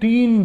3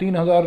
3,000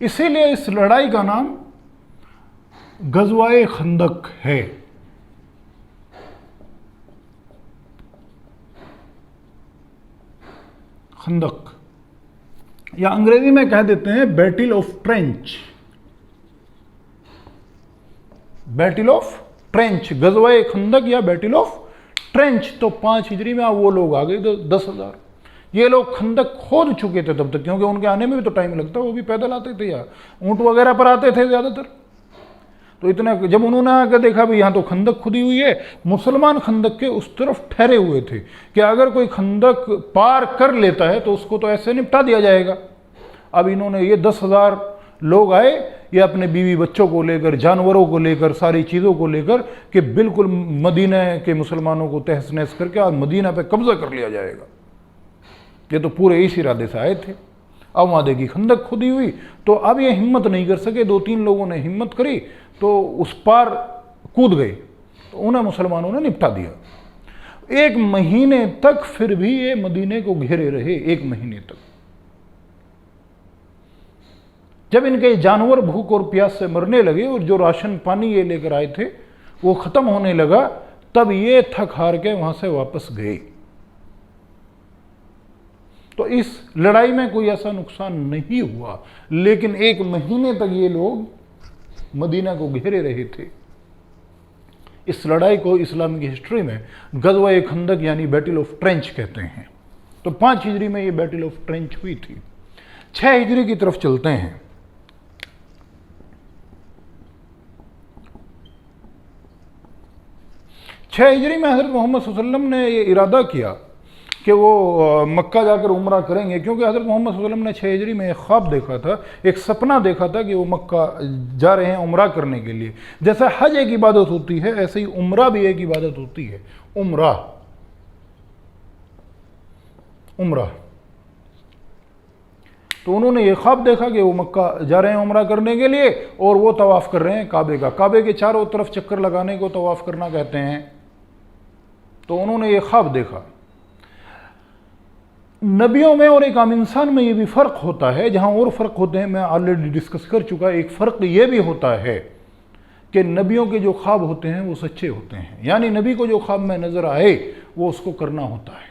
اسی لیے اس لڑائی کا نام غزوہ خندق ہے۔ خندق، یا انگریزی میں کہہ دیتے ہیں بیٹل آف ٹرینچ، بیٹل آف ٹرینچ، غزوہ خندق یا بیٹل آف ٹرینچ۔ تو 5 ہجری میں وہ لوگ آ گئے 10,000۔ یہ لوگ خندق کھود چکے تھے تب تک، کیونکہ ان کے آنے میں بھی تو ٹائم لگتا، وہ بھی پیدل آتے تھے یا اونٹ وغیرہ پر آتے تھے زیادہ تر۔ تو اتنا جب انہوں نے آ کے دیکھا بھی یہاں تو خندق کھدی ہوئی ہے، مسلمان خندق کے اس طرف ٹھہرے ہوئے تھے کہ اگر کوئی خندق پار کر لیتا ہے تو اس کو تو ایسے نپٹا دیا جائے گا۔ اب انہوں نے یہ 10,000 لوگ آئے، یہ اپنے بیوی بچوں کو لے کر، جانوروں کو لے کر، ساری چیزوں کو لے کر کہ بالکل مدینہ کے مسلمانوں کو تہس نہس کر کے آج مدینہ پہ قبضہ کر لیا جائے گا۔ یہ تو پورے اس ارادے سے آئے تھے۔ اب وہاں دیکھی خندق کھدی ہوئی، تو اب یہ ہمت نہیں کر سکے، 2-3 لوگوں نے ہمت کری تو اس پار کود گئے، تو انہیں مسلمانوں نے نپٹا دیا۔ 1 مہینے تک پھر بھی یہ مدینے کو گھیرے رہے، 1 مہینے تک۔ جب ان کے جانور بھوک اور پیاس سے مرنے لگے اور جو راشن پانی یہ لے کر آئے تھے وہ ختم ہونے لگا، تب یہ تھک ہار کے وہاں سے واپس گئے۔ تو اس لڑائی میں کوئی ایسا نقصان نہیں ہوا، لیکن 1 مہینے تک یہ لوگ مدینہ کو گھیرے رہے تھے۔ اس لڑائی کو اسلام کی ہسٹری میں غزوہ خندق یعنی بیٹل آف ٹرینچ کہتے ہیں۔ تو 5 ہجری میں یہ بیٹل آف ٹرینچ ہوئی تھی۔ 6 ہجری کی طرف چلتے ہیں۔ 6 ہجری میں حضرت محمد صلی اللہ علیہ وسلم نے یہ ارادہ کیا کہ وہ مکہ جا کر عمرہ کریں گے، کیونکہ حضرت محمد صلی اللہ علیہ وسلم نے 6 ہجری میں ایک خواب دیکھا تھا، ایک سپنا دیکھا تھا کہ وہ مکہ جا رہے ہیں عمرہ کرنے کے لیے۔ جیسا حج ایک عبادت ہوتی ہے، ایسے ہی عمرہ بھی ایک عبادت ہوتی ہے۔ عمرہ تو انہوں نے یہ خواب دیکھا کہ وہ مکہ جا رہے ہیں عمرہ کرنے کے لیے اور وہ طواف کر رہے ہیں کعبے کا۔ کعبے کے چاروں طرف چکر لگانے کو طواف کرنا کہتے ہیں۔ تو انہوں نے یہ خواب دیکھا۔ نبیوں میں اور ایک عام انسان میں یہ بھی فرق ہوتا ہے، جہاں اور فرق ہوتے ہیں میں آلریڈی ڈسکس کر چکا۔ ایک فرق یہ بھی ہوتا ہے کہ نبیوں کے جو خواب ہوتے ہیں وہ سچے ہوتے ہیں، یعنی نبی کو جو خواب میں نظر آئے وہ اس کو کرنا ہوتا ہے۔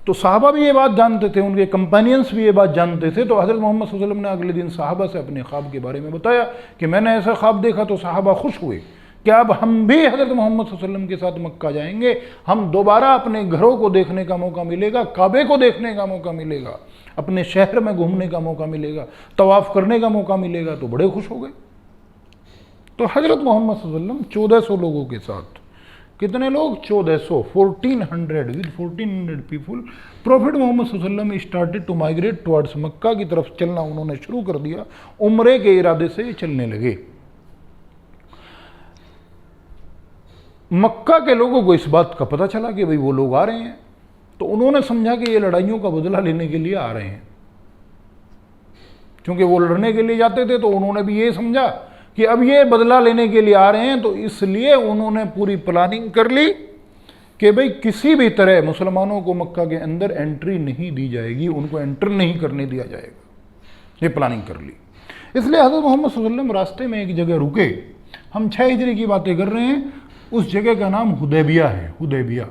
تو صحابہ بھی یہ بات جانتے تھے، ان کے کمپینینز بھی یہ بات جانتے تھے۔ تو حضرت محمد صلی اللہ علیہ وسلم نے اگلے دن صحابہ سے اپنے خواب کے بارے میں بتایا کہ میں نے ایسا خواب دیکھا، تو صحابہ خوش ہوئے کہ اب ہم بھی حضرت محمد صلی اللہ علیہ وسلم کے ساتھ مکہ جائیں گے، ہم دوبارہ اپنے گھروں کو دیکھنے کا موقع ملے گا، کعبے کو دیکھنے کا موقع ملے گا، اپنے شہر میں گھومنے کا موقع ملے گا، طواف کرنے کا موقع ملے گا۔ تو بڑے خوش ہو گئے۔ تو حضرت محمد صلی اللہ علیہ وسلم 1400 لوگوں کے ساتھ، کتنے لوگ؟ 1400، 1400 پیپل، پروفٹ محمد صلی اللہ علیہ وسلم اسٹارٹڈ ٹو مائگریٹ ٹوارڈز مکہ کی طرف چلنا انہوں نے شروع کر دیا۔ عمرے کے ارادے سے یہ چلنے لگے۔ مکہ کے لوگوں کو اس بات کا پتہ چلا کہ بھئی وہ لوگ آ رہے ہیں، تو انہوں نے سمجھا کہ یہ لڑائیوں کا بدلہ لینے کے لیے آ رہے ہیں، کیونکہ وہ لڑنے کے لیے جاتے تھے۔ تو انہوں نے بھی یہ سمجھا کہ اب یہ بدلہ لینے کے لیے آ رہے ہیں، تو اس لیے انہوں نے پوری پلاننگ کر لی کہ بھئی کسی بھی طرح مسلمانوں کو مکہ کے اندر انٹری نہیں دی جائے گی، ان کو انٹر نہیں کرنے دیا جائے گا۔ یہ پلاننگ کر لی۔ اس لیے حضرت محمد صلی اللہ علیہ وسلم راستے میں ایک جگہ رکے۔ ہم 6 ہجری کی باتیں کر رہے ہیں، اس جگہ کا نام حدیبیہ ہے۔ حدیبیہ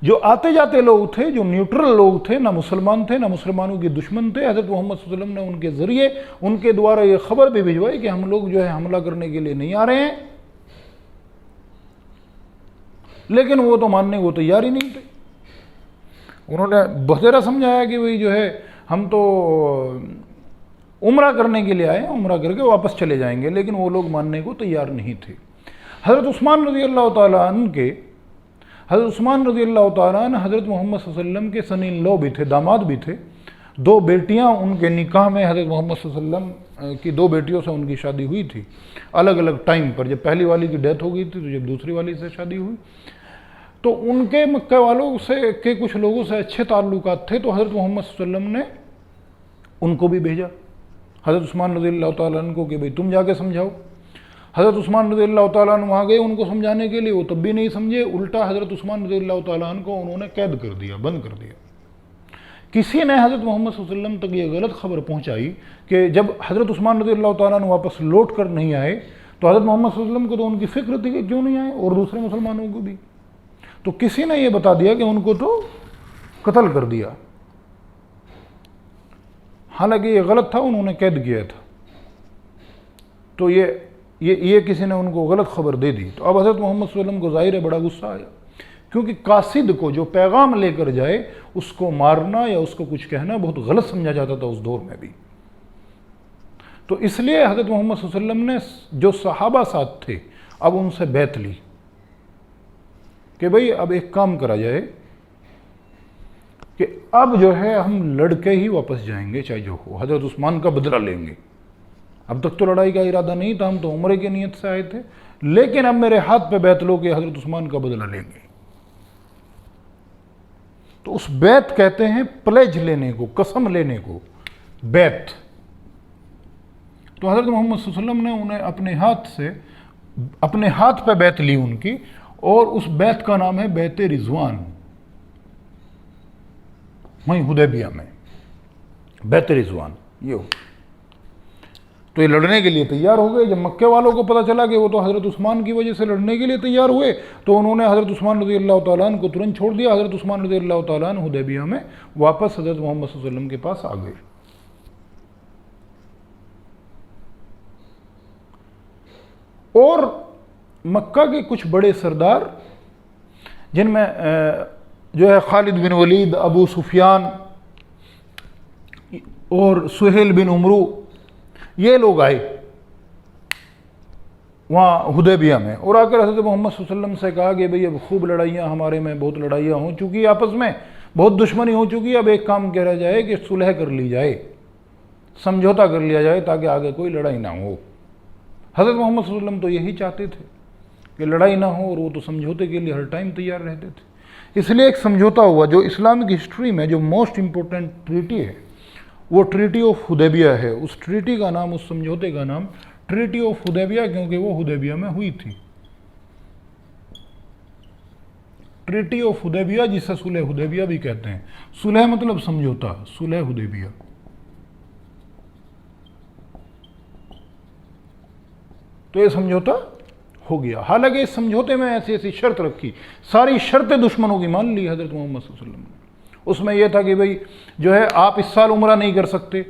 جو آتے جاتے لوگ تھے، جو نیوٹرل لوگ تھے، نہ مسلمان تھے نہ مسلمانوں کے دشمن تھے، حضرت محمد صلی اللہ علیہ وسلم نے ان کے ذریعے ان کے دوارا یہ خبر بھی بھجوائی کہ ہم لوگ جو ہے حملہ کرنے کے لیے نہیں آ رہے ہیں، لیکن وہ تو ماننے کو تیار ہی نہیں تھے۔ انہوں نے بہترا سمجھایا کہ وہی جو ہے ہم تو عمرہ کرنے کے لیے آئے ہیں، عمرہ کر کے واپس چلے جائیں گے، لیکن وہ لوگ ماننے کو تیار نہیں تھے۔ حضرت عثمان رضی اللہ تعالیٰ عنہ حضرت محمد صلی اللہ علیہ وسلم کے سن ان لو بھی تھے، داماد بھی تھے۔ 2 بیٹیاں ان کے نکاح میں حضرت محمد صلی اللہ علیہ وسلم کی 2 بیٹیوں سے ان کی شادی ہوئی تھی، الگ الگ ٹائم پر۔ جب پہلی والی کی ڈیتھ ہو گئی تھی تو جب دوسری والی سے شادی ہوئی، تو ان کے مکہ والوں سے کے کچھ لوگوں سے اچھے تعلقات تھے، تو حضرت محمد صلی اللہ علیہ وسلم نے ان کو بھی بھیجا حضرت عثمان رضی اللہ تعالیٰ عنہ کو کہ بھئی تم جا کے سمجھاؤ۔ حضرت عثمان رضی اللہ تعالیٰ عنہ وہاں گئے ان کو سمجھانے کے لیے، وہ تب بھی نہیں سمجھے، الٹا حضرت عثمان رضی اللہ تعالیٰ عنہ کو انہوں نے قید کر دیا، بند کر دیا۔ کسی نے حضرت محمد صلی اللہ علیہ وسلم تک یہ غلط خبر پہنچائی کہ جب حضرت عثمان رضی اللہ تعالیٰ عنہ واپس لوٹ کر نہیں آئے تو حضرت محمد صلی اللہ علیہ وسلم کو تو ان کی فکر تھی کہ کیوں نہیں آئے، اور دوسرے مسلمانوں کو بھی، تو کسی نے یہ بتا دیا کہ ان کو تو قتل کر دیا، حالانکہ یہ غلط تھا، انہوں نے قید کیا تھا۔ تو یہ کسی نے ان کو غلط خبر دے دی۔ تو اب حضرت محمد صلی اللہ علیہ وسلم کو ظاہر ہے بڑا غصہ آیا، کیونکہ قاصد کو جو پیغام لے کر جائے اس کو مارنا یا اس کو کچھ کہنا بہت غلط سمجھا جاتا تھا اس دور میں بھی۔ تو اس لیے حضرت محمد صلی اللہ علیہ وسلم نے جو صحابہ ساتھ تھے اب ان سے بیعت لی کہ بھئی اب ایک کام کرا جائے کہ اب جو ہے ہم لڑ کے ہی واپس جائیں گے، چاہے جو ہو، حضرت عثمان کا بدلہ لیں گے۔ اب تک تو لڑائی کا ارادہ نہیں تھا، ہم تو عمرے کی نیت سے آئے تھے، لیکن اب میرے ہاتھ پہ بیعت لو کہ حضرت عثمان کا بدلہ لیں گے۔ تو اس بیعت کہتے ہیں پلیج لینے کو، قسم لینے کو، بیعت۔ تو حضرت محمد صلی اللہ علیہ وسلم نے انہیں اپنے ہاتھ پہ بیعت لی ان کی، اور اس بیعت کا نام ہے بیعت رضوان، وہیں حدیبیہ میں بیعت رضوان یہ ہو۔ تو یہ لڑنے کے لیے تیار ہو گئے۔ جب مکے والوں کو پتہ چلا کہ وہ تو حضرت عثمان کی وجہ سے لڑنے کے لیے تیار ہوئے تو انہوں نے حضرت عثمان رضی اللہ تعالیٰ عنہ کو ترنت چھوڑ دیا۔ حضرت عثمان رضی اللہ تعالیٰ عنہ حدیبیہ میں واپس حضرت محمد صلی اللہ علیہ وسلم کے پاس آ گئے۔ اور مکہ کے کچھ بڑے سردار جن میں جو ہے خالد بن ولید، ابو سفیان اور سہیل بن عمرو، یہ لوگ آئے وہاں حدیبیہ میں، اور آ کر حضرت محمد صلی اللہ علیہ وسلم سے کہا کہ بھئی اب خوب لڑائیاں ہمارے میں بہت لڑائیاں ہو چکی، آپس میں بہت دشمنی ہو چکی، اب ایک کام کیا جائے کہ صلح کر لی جائے، سمجھوتا کر لیا جائے تاکہ آگے کوئی لڑائی نہ ہو۔ حضرت محمد صلی اللہ علیہ وسلم تو یہی چاہتے تھے کہ لڑائی نہ ہو، اور وہ تو سمجھوتے کے لیے ہر ٹائم تیار رہتے تھے۔ اس لیے ایک سمجھوتا ہوا جو اسلامک ہسٹری میں جو موسٹ امپورٹنٹ ٹریٹی ہے وہ ٹریٹی آف حدیبیہ ہے۔ اس ٹریٹی کا نام، اس سمجھوتے کا نام ٹریٹی آف حدیبیہ، کیونکہ وہ حدیبیہ میں ہوئی تھی۔ ٹریٹی آف حدیبیہ جسے صلح حدیبیہ بھی کہتے ہیں، صلح مطلب سمجھوتا، صلح حدیبیہ۔ تو یہ سمجھوتا ہو گیا، حالانکہ اس سمجھوتے میں ایسی شرط رکھی، ساری شرطیں دشمنوں کی مان لی حضرت محمد صلی اللہ علیہ وسلم نے۔ اس میں یہ تھا کہ بھئی جو ہے آپ اس سال عمرہ نہیں کر سکتے،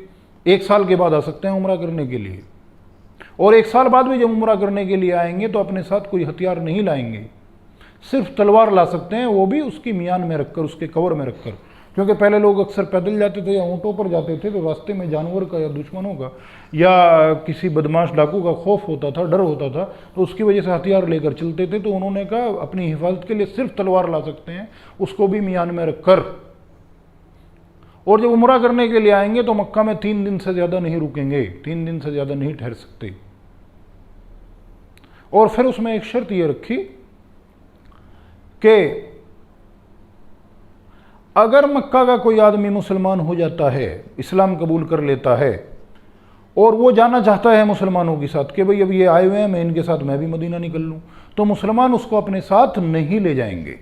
1 سال کے بعد آ سکتے ہیں عمرہ کرنے کے لیے، اور 1 سال بعد بھی جب عمرہ کرنے کے لیے آئیں گے تو اپنے ساتھ کوئی ہتھیار نہیں لائیں گے، صرف تلوار لا سکتے ہیں، وہ بھی اس کی میان میں رکھ کر، اس کے کور میں رکھ کر، کیونکہ پہلے لوگ اکثر پیدل جاتے تھے یا اونٹوں پر جاتے تھے، تو راستے میں جانور کا یا دشمنوں کا یا کسی بدماش ڈاکو کا خوف ہوتا تھا، ڈر ہوتا تھا، تو اس کی وجہ سے ہتھیار لے کر چلتے تھے۔ تو انہوں نے کہا اپنی حفاظت کے لیے صرف تلوار لا سکتے ہیں، اس کو بھی میان میں رکھ کر، اور جب عمرہ کرنے کے لیے آئیں گے تو مکہ میں 3 دن سے زیادہ نہیں رکیں گے، 3 دن سے زیادہ نہیں ٹھہر سکتے۔ اور پھر اس میں ایک شرط یہ رکھی کہ اگر مکہ کا کوئی آدمی مسلمان ہو جاتا ہے، اسلام قبول کر لیتا ہے، اور وہ جانا چاہتا ہے مسلمانوں کے ساتھ کہ بھئی اب یہ آئے ہوئے ہیں، میں ان کے ساتھ میں بھی مدینہ نکل لوں، تو مسلمان اس کو اپنے ساتھ نہیں لے جائیں گے،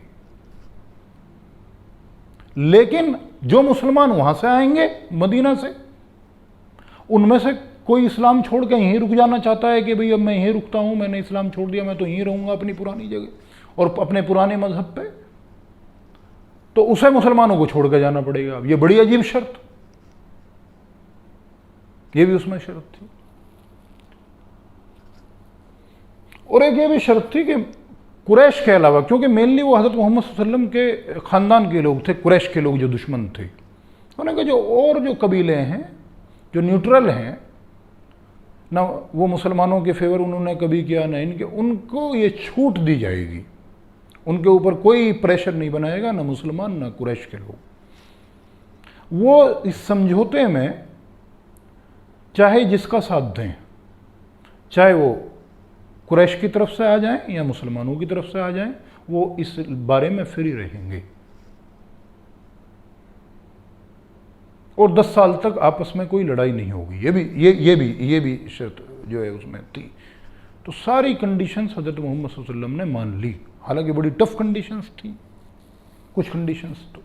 لیکن جو مسلمان وہاں سے آئیں گے مدینہ سے، ان میں سے کوئی اسلام چھوڑ کے یہیں رک جانا چاہتا ہے کہ بھئی اب میں یہیں رکتا ہوں، میں نے اسلام چھوڑ دیا، میں تو یہیں رہوں گا اپنی پرانی جگہ اور اپنے پرانے مذہب پہ، تو اسے مسلمانوں کو چھوڑ کے جانا پڑے گا۔ اب یہ بڑی عجیب شرط، یہ بھی اس میں شرط تھی۔ اور ایک یہ بھی شرط تھی کہ قریش کے علاوہ، کیونکہ مینلی وہ حضرت محمد صلی اللہ علیہ وسلم کے خاندان کے لوگ تھے، قریش کے لوگ جو دشمن تھے، انہوں نے کہا جو قبیلے ہیں جو نیوٹرل ہیں، نہ وہ مسلمانوں کے فیور انہوں نے کبھی کیا نہ ان کو یہ چھوٹ دی جائے گی، ان کے اوپر کوئی پریشر نہیں بنائے گا، نہ مسلمان نہ قریش کے لوگ۔ وہ اس سمجھوتے میں چاہے جس کا ساتھ دیں، چاہے وہ قریش کی طرف سے آ جائیں یا مسلمانوں کی طرف سے آ جائیں، وہ اس بارے میں فری رہیں گے، اور 10 سال تک آپس میں کوئی لڑائی نہیں ہوگی۔ یہ بھی شرط جو ہے اس میں تھی، تو ساری کنڈیشنز حضرت محمد صلی اللہ علیہ وسلم نے مان لی، حالانکہ بڑی ٹف کنڈیشنز تھیں. کچھ کنڈیشنز تو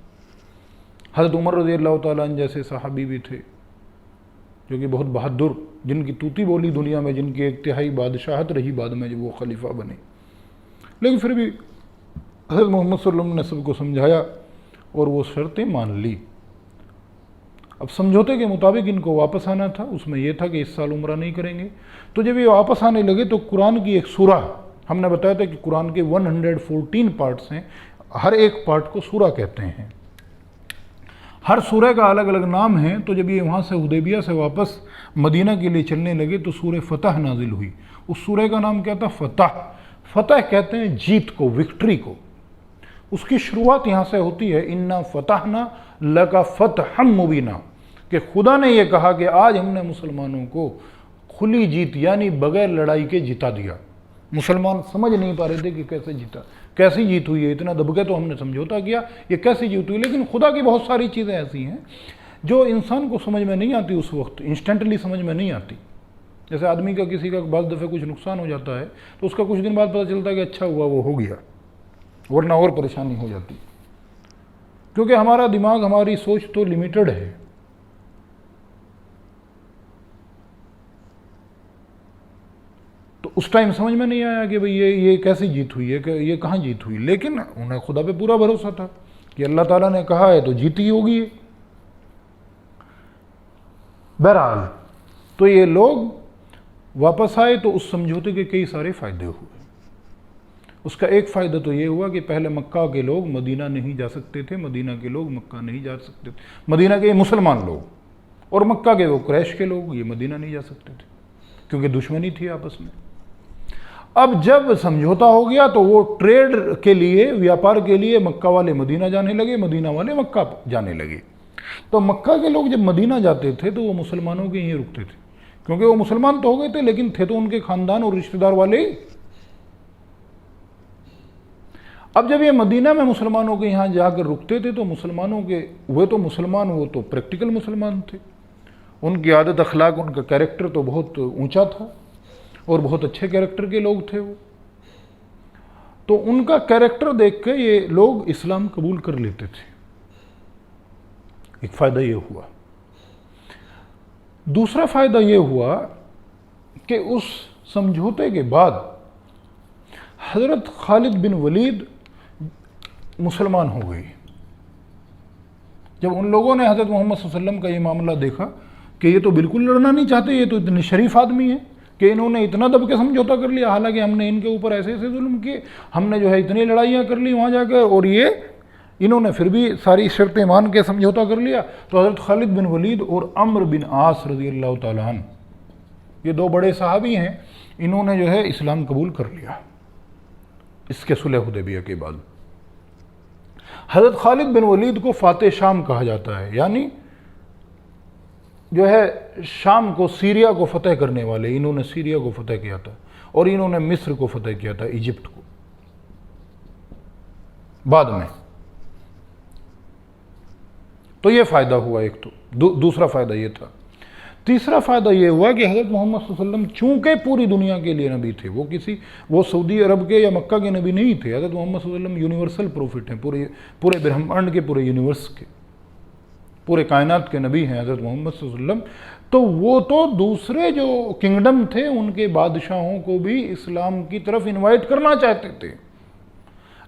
حضرت عمر رضی اللہ تعالیٰ عنہ جیسے صحابی بھی تھے جو کہ بہت بہادر، جن کی توتی بولی دنیا میں، جن کی انتہائی بادشاہت رہی بعد میں جب وہ خلیفہ بنے، لیکن پھر بھی حضرت محمد صلی اللہ علیہ وسلم نے سب کو سمجھایا اور وہ شرطیں مان لی. اب سمجھوتے کے مطابق ان کو واپس آنا تھا، اس میں یہ تھا کہ اس سال عمرہ نہیں کریں گے. تو جب یہ واپس آنے لگے تو قرآن کی ایک سورہ، ہم نے بتایا تھا کہ قرآن کے 114 پارٹس ہیں، ہر ایک پارٹ کو سورہ کہتے ہیں، ہر سورہ کا الگ الگ نام ہے. تو جب یہ وہاں سے حدیبیہ سے واپس مدینہ کے لیے چلنے لگے تو سورہ فتح نازل ہوئی. اس سورہ کا نام کیا تھا؟ فتح. فتح کہتے ہیں جیت کو، وکٹری کو. اس کی شروعات یہاں سے ہوتی ہے، اِنَّا فَتَحْنَا لَكَ فَتْحًا مُبِينًا، کہ خدا نے یہ کہا کہ آج ہم نے مسلمانوں کو کھلی جیت یعنی بغیر لڑائی کے جیتا دیا. مسلمان سمجھ نہیں پا رہے تھے کہ کیسے جیتا، کیسی جیت ہوئی ہے، اتنا دب کے تو ہم نے سمجھوتا کیا، یہ کیسی جیت ہوئی. لیکن خدا کی بہت ساری چیزیں ایسی ہیں جو انسان کو سمجھ میں نہیں آتی، اس وقت انسٹنٹلی سمجھ میں نہیں آتی. جیسے آدمی کا کسی کا بعض دفعہ کچھ نقصان ہو جاتا ہے تو اس کا کچھ دن بعد پتہ چلتا ہے کہ اچھا ہوا وہ ہو گیا، ورنہ اور پریشانی ہو جاتی، کیونکہ ہمارا دماغ، ہماری سوچ تو لمیٹڈ ہے. تو اس ٹائم سمجھ میں نہیں آیا کہ بھئی یہ کیسی جیت ہوئی ہے، کہ یہ کہاں جیت ہوئی. لیکن انہیں خدا پہ پورا بھروسہ تھا کہ اللہ تعالیٰ نے کہا ہے تو جیتی ہوگی. بہرحال تو یہ لوگ واپس آئے تو اس سمجھوتے کے کئی سارے فائدے ہوئے. اس کا ایک فائدہ تو یہ ہوا کہ پہلے مکہ کے لوگ مدینہ نہیں جا سکتے تھے، مدینہ کے لوگ مکہ نہیں جا سکتے تھے، مدینہ کے مسلمان لوگ، اور مکہ کے وہ قریش کے لوگ یہ مدینہ نہیں جا سکتے تھے کیونکہ دشمنی تھی آپس میں. اب جب سمجھوتا ہو گیا تو وہ ٹریڈ کے لیے، ویاپار کے لیے مکہ والے مدینہ جانے لگے، مدینہ والے مکہ جانے لگے. تو مکہ کے لوگ جب مدینہ جاتے تھے تو وہ مسلمانوں کے یہیں رکتے تھے، کیونکہ وہ مسلمان تو ہو گئے تھے لیکن تھے تو ان کے خاندان اور رشتہ دار والے. اب جب یہ مدینہ میں مسلمانوں کے یہاں جا کر رکتے تھے تو مسلمانوں کے وہ تو پریکٹیکل مسلمان تھے، ان کی عادت اخلاق، ان کا کیریکٹر تو بہت اونچا تھا اور بہت اچھے کیریکٹر کے لوگ تھے وہ. تو ان کا کیریکٹر دیکھ کے یہ لوگ اسلام قبول کر لیتے تھے. ایک فائدہ یہ ہوا. دوسرا فائدہ یہ ہوا کہ اس سمجھوتے کے بعد حضرت خالد بن ولید مسلمان ہو گئی. جب ان لوگوں نے حضرت محمد صلی اللہ علیہ وسلم کا یہ معاملہ دیکھا کہ یہ تو بالکل لڑنا نہیں چاہتے، یہ تو اتنے شریف آدمی ہیں کہ انہوں نے اتنا دب کے سمجھوتا کر لیا، حالانکہ ہم نے ان کے اوپر ایسے ایسے ظلم کیے، ہم نے جو ہے اتنی لڑائیاں کر لی وہاں جا کر، اور یہ انہوں نے پھر بھی ساری شرطیں مان کے سمجھوتا کر لیا. تو حضرت خالد بن ولید اور عمرو بن عاص رضی اللہ تعالیٰ عنہ، یہ دو بڑے صحابی ہیں، انہوں نے جو ہے اسلام قبول کر لیا اس کے صلح حدیبیہ کے بعد. حضرت خالد بن ولید کو فاتح شام کہا جاتا ہے، یعنی جو ہے شام کو، سیریا کو فتح کرنے والے. انہوں نے سیریا کو فتح کیا تھا اور انہوں نے مصر کو فتح کیا تھا، ایجپٹ کو بعد میں. تو یہ فائدہ ہوا ایک. تو دوسرا فائدہ یہ تھا. تیسرا فائدہ یہ ہوا کہ حضرت محمد صلی اللہ علیہ وسلم چونکہ پوری دنیا کے لیے نبی تھے، وہ سعودی عرب کے یا مکہ کے نبی نہیں تھے. حضرت محمد صلی اللہ علیہ وسلم یونیورسل پروفٹ ہیں، پورے برہمنڈ کے، پورے یونیورس کے، پورے کائنات کے نبی ہیں حضرت محمد صلی اللہ علیہ وسلم. تو وہ تو دوسرے جو کنگڈم تھے ان کے بادشاہوں کو بھی اسلام کی طرف انوائٹ کرنا چاہتے تھے،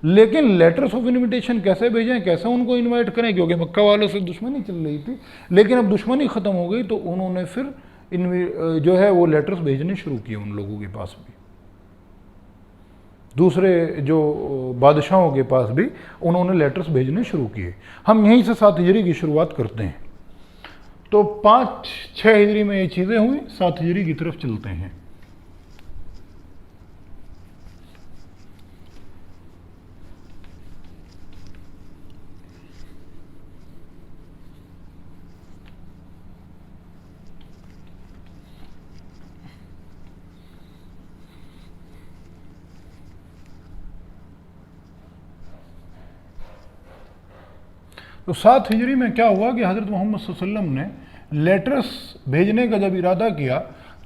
لیکن لیٹرز آف انویٹیشن کیسے بھیجیں، کیسے ان کو انوائٹ کریں، کیونکہ مکہ والوں سے دشمنی چل رہی تھی. لیکن اب دشمنی ختم ہو گئی تو انہوں نے پھر جو ہے وہ لیٹرز بھیجنے شروع کیے ان لوگوں کے پاس بھی، دوسرے جو بادشاہوں کے پاس بھی انہوں نے لیٹرز بھیجنے شروع کیے. ہم یہیں سے 7 ہجری کی شروعات کرتے ہیں. تو 5-6 ہجری میں یہ چیزیں ہوئی، 7 ہجری کی طرف چلتے ہیں. تو 7 ہجری میں کیا ہوا کہ حضرت محمد صلی اللہ علیہ وسلم نے لیٹرز بھیجنے کا جب ارادہ کیا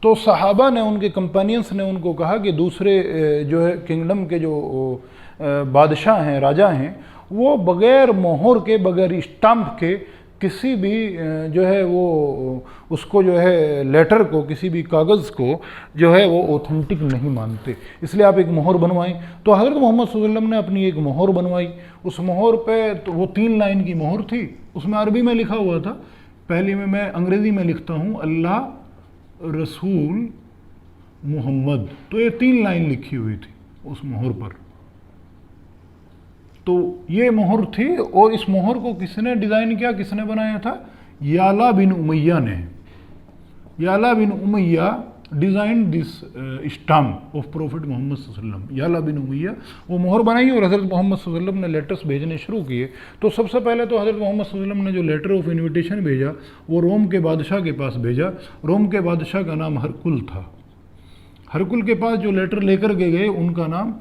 تو صحابہ نے، ان کے کمپینینس نے ان کو کہا کہ دوسرے جو ہے کنگڈم کے جو بادشاہ ہیں، راجہ ہیں، وہ بغیر مہر کے، بغیر اسٹامپ کے کسی بھی جو ہے وہ اس کو جو ہے لیٹر کو، کسی بھی کاغذ کو جو ہے وہ اوتھینٹک نہیں مانتے، اس لیے آپ ایک مہر بنوائیں۔ تو حضرت محمد صلی اللہ علیہ وسلم نے اپنی ایک مہر بنوائی۔ اس مہر پہ تو وہ 3 لائن کی مہر تھی، اس میں عربی میں لکھا ہوا تھا، پہلی میں انگریزی میں لکھتا ہوں، اللہ رسول محمد، تو یہ 3 لائن لکھی ہوئی تھی اس مہر پر۔ تو یہ مہر تھی، اور اس مہر کو کس نے ڈیزائن کیا، کس نے بنایا تھا؟ یعلا بن امیہ نے۔ یعلا بن امیہ design this stamp of prophet محمد صلی اللہ علیہ وسلم۔ یعلا بن امیہ وہ مہر بنائی اور حضرت محمد صلی اللہ علیہ وسلم نے لیٹرز بھیجنے شروع کیے۔ تو سب سے پہلے تو حضرت محمد صلی اللہ علیہ وسلم نے جو لیٹر آف انویٹیشن بھیجا وہ روم کے بادشاہ کے پاس بھیجا۔ روم کے بادشاہ کا نام ہرکل تھا۔ ہرکل کے پاس جو لیٹر لے کر کے گئے ان کا نام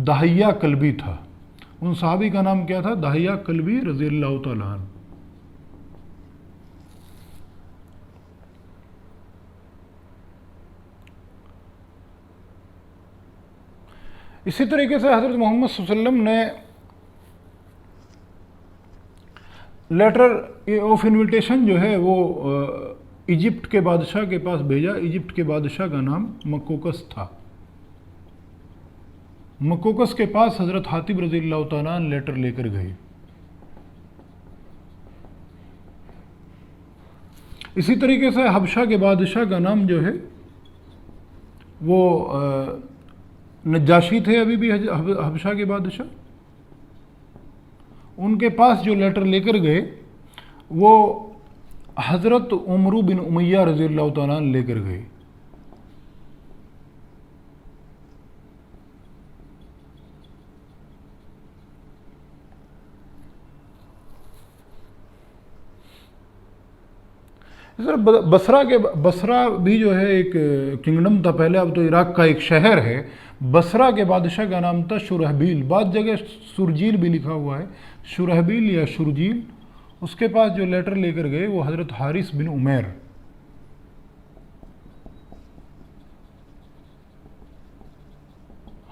دہیہ کلبی تھا۔ ان صحابی کا نام کیا تھا؟ دہیہ کلبی رضی اللہ تعالیٰ عنہ۔ اسی طریقے سے حضرت محمد صلی اللہ علیہ وسلم نے لیٹر آف انویٹیشن جو ہے وہ ایجپٹ کے بادشاہ کے پاس بھیجا۔ ایجپٹ کے بادشاہ کا نام مکوکس تھا۔ مکوکس کے پاس حضرت حاتب رضی اللہ تعالیٰ عنہ لیٹر لے کر گئے۔ اسی طریقے سے حبشہ کے بادشاہ کا نام جو ہے وہ نجاشی تھے، ابھی بھی حبشہ کے بادشاہ۔ ان کے پاس جو لیٹر لے کر گئے وہ حضرت عمرو بن امیہ رضی اللہ تعالیٰ عنہ لے کر گئے۔ بصرہ بھی جو ہے ایک کنگڈم تھا پہلے، اب تو عراق کا ایک شہر ہے۔ بصرہ کے بادشاہ کا نام تھا شرحبیل، بعض جگہ سرجیل بھی لکھا ہوا ہے، شرحبیل یا شرجیل۔ اس کے پاس جو لیٹر لے کر گئے وہ حضرت حارث بن عمیر۔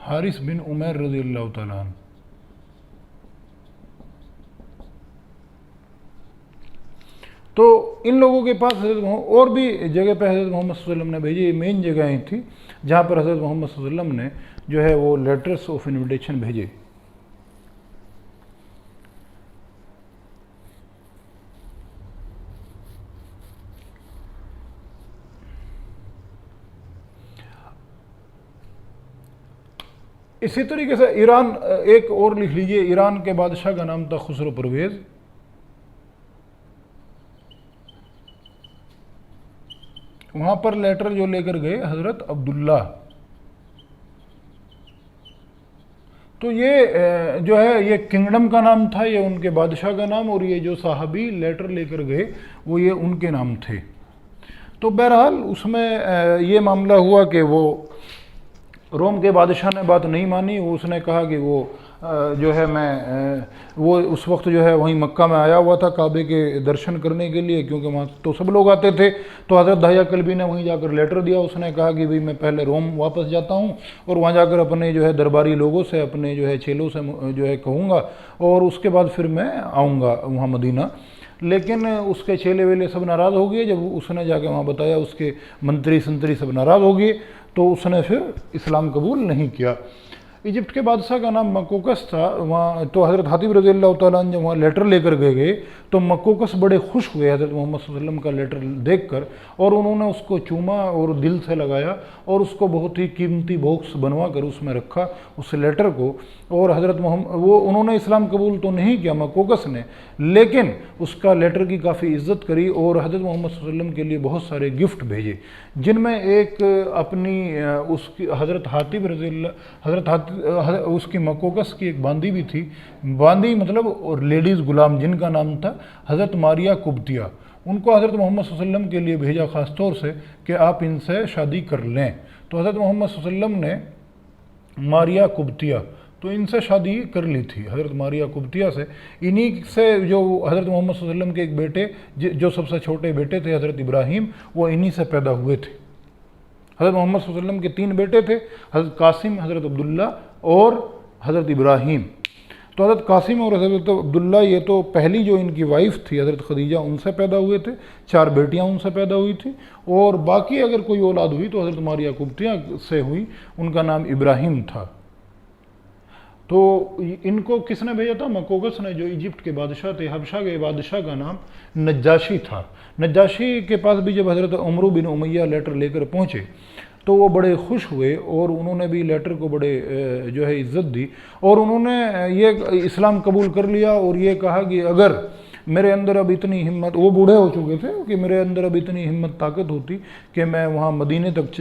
حارث بن عمیر رضی اللہ تعالیٰ عنہ۔ تو ان لوگوں کے پاس حضرت اور بھی جگہ پہ حضرت محمد صلی اللہ علیہ وسلم نے بھیجی، یہ مین جگہیں تھیں جہاں پر حضرت محمد صلی اللہ علیہ وسلم نے جو ہے وہ لیٹرز آف انویٹیشن بھیجے۔ اسی طریقے سے ایران ایک اور لکھ لیجئے، ایران کے بادشاہ کا نام تھا خسرو پرویز۔ وہاں پر لیٹر جو لے کر گئے حضرت عبداللہ۔ تو یہ جو ہے یہ کنگڈم کا نام تھا، یہ ان کے بادشاہ کا نام، اور یہ جو صحابی لیٹر لے کر گئے وہ یہ ان کے نام تھے۔ تو بہرحال اس میں یہ معاملہ ہوا کہ وہ روم کے بادشاہ نے بات نہیں مانی، اس نے کہا کہ وہ جو ہے وہ اس وقت جو ہے وہیں مکہ میں آیا ہوا تھا کعبے کے درشن کرنے کے لیے، کیونکہ وہاں تو سب لوگ آتے تھے۔ تو حضرت دہیہ کلبی نے وہیں جا کر لیٹر دیا، اس نے کہا کہ میں پہلے روم واپس جاتا ہوں اور وہاں جا کر اپنے جو ہے درباری لوگوں سے، اپنے جو ہے چیلوں سے جو ہے کہوں گا، اور اس کے بعد پھر میں آؤں گا وہاں مدینہ۔ لیکن اس کے چیلے ویلے سب ناراض ہو گئے، جب اس نے جا کے وہاں بتایا، اس کے منتری سنتری سب ناراض ہو گئے، تو اس نے پھر اسلام قبول نہیں کیا۔ ایجپٹ کے بادشاہ کا نام مکوکس تھا۔ وہاں تو حضرت حاتب رضی اللہ تعالیٰ عنہ جب وہاں لیٹر لے کر گئے تو مکوکس بڑے خوش ہوئے حضرت محمد صلی اللہ علیہ وسلم کا لیٹر دیکھ کر، اور انہوں نے اس کو چوما اور دل سے لگایا، اور اس کو بہت ہی قیمتی باکس بنوا کر اس میں رکھا اس لیٹر کو۔ اور حضرت انہوں نے اسلام قبول تو نہیں کیا مکوکس نے، لیکن اس کا لیٹر کی کافی عزت کری، اور حضرت محمد صلی اللہ علیہ وسلم کے لیے بہت سارے گفٹ بھیجے، جن میں ایک اپنی اس کی حضرت حاتب رضی اللہ اس کی مکوکس کی ایک باندی بھی تھی، باندی مطلب اور لیڈیز غلام، جن کا نام تھا حضرت ماریا قبطیہ۔ ان کو حضرت محمد صلی اللہ علیہ وسلم کے لیے بھیجا خاص طور سے کہ آپ ان سے شادی کر لیں۔ تو حضرت محمد صلی اللہ علیہ وسلم نے ماریا قبطیہ، تو ان سے شادی کر لی تھی حضرت ماریا قبطیہ سے۔ انہی سے جو حضرت محمد صلی اللہ علیہ وسلم کے ایک بیٹے جو سب سے چھوٹے بیٹے تھے حضرت ابراہیم، وہ انہی سے پیدا ہوئے تھے۔ حضرت محمد صلی اللہ علیہ وسلم کے 3 بیٹے تھے، حضرت قاسم، حضرت عبداللہ اور حضرت ابراہیم۔ تو حضرت قاسم اور حضرت عبداللہ یہ تو پہلی جو ان کی وائف تھی حضرت خدیجہ، ان سے پیدا ہوئے تھے، 4 بیٹیاں ان سے پیدا ہوئی تھیں، اور باقی اگر کوئی اولاد ہوئی تو حضرت ماریہ قبطیہ سے ہوئی، ان کا نام ابراہیم تھا۔ تو ان کو کس نے بھیجا تھا؟ مکوگس نے، جو ایجپٹ کے بادشاہ تھے۔ حبشہ کے بادشاہ کا نام نجاشی تھا۔ نجاشی کے پاس بھی جب حضرت عمرو بن امیہ لیٹر لے کر پہنچے تو وہ بڑے خوش ہوئے، اور انہوں نے بھی لیٹر کو بڑے جو ہے عزت دی، اور انہوں نے یہ اسلام قبول کر لیا، اور یہ کہا کہ اگر میرے اندر اب اتنی ہمت، وہ بوڑھے ہو چکے تھے، کہ میرے اندر اب اتنی ہمت طاقت ہوتی کہ میں وہاں مدینے تک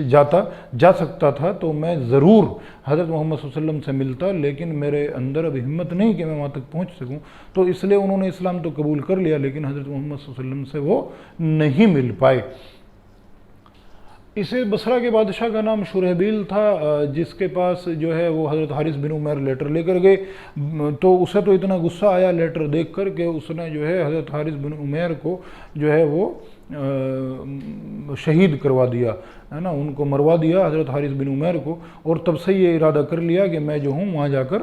جا سکتا تھا تو میں ضرور حضرت محمد صلی اللہ علیہ وسلم سے ملتا، لیکن میرے اندر اب ہمت نہیں کہ میں وہاں تک پہنچ سکوں، تو اس لیے انہوں نے اسلام تو قبول کر لیا، لیکن حضرت محمد صلی اللہ علیہ وسلم سے وہ نہیں مل پائے۔ اسے بصرہ کے بادشاہ کا نام شرحبیل تھا، جس کے پاس جو ہے وہ حضرت حارث بن عمیر لیٹر لے کر گئے، تو اسے تو اتنا غصہ آیا لیٹر دیکھ کر کہ اس نے جو ہے حضرت حارث بن عمیر کو جو ہے وہ شہید کروا دیا، ہے نا، ان کو مروا دیا حضرت حارث بن عمیر کو، اور تب سے یہ ارادہ کر لیا کہ میں جو ہوں وہاں جا کر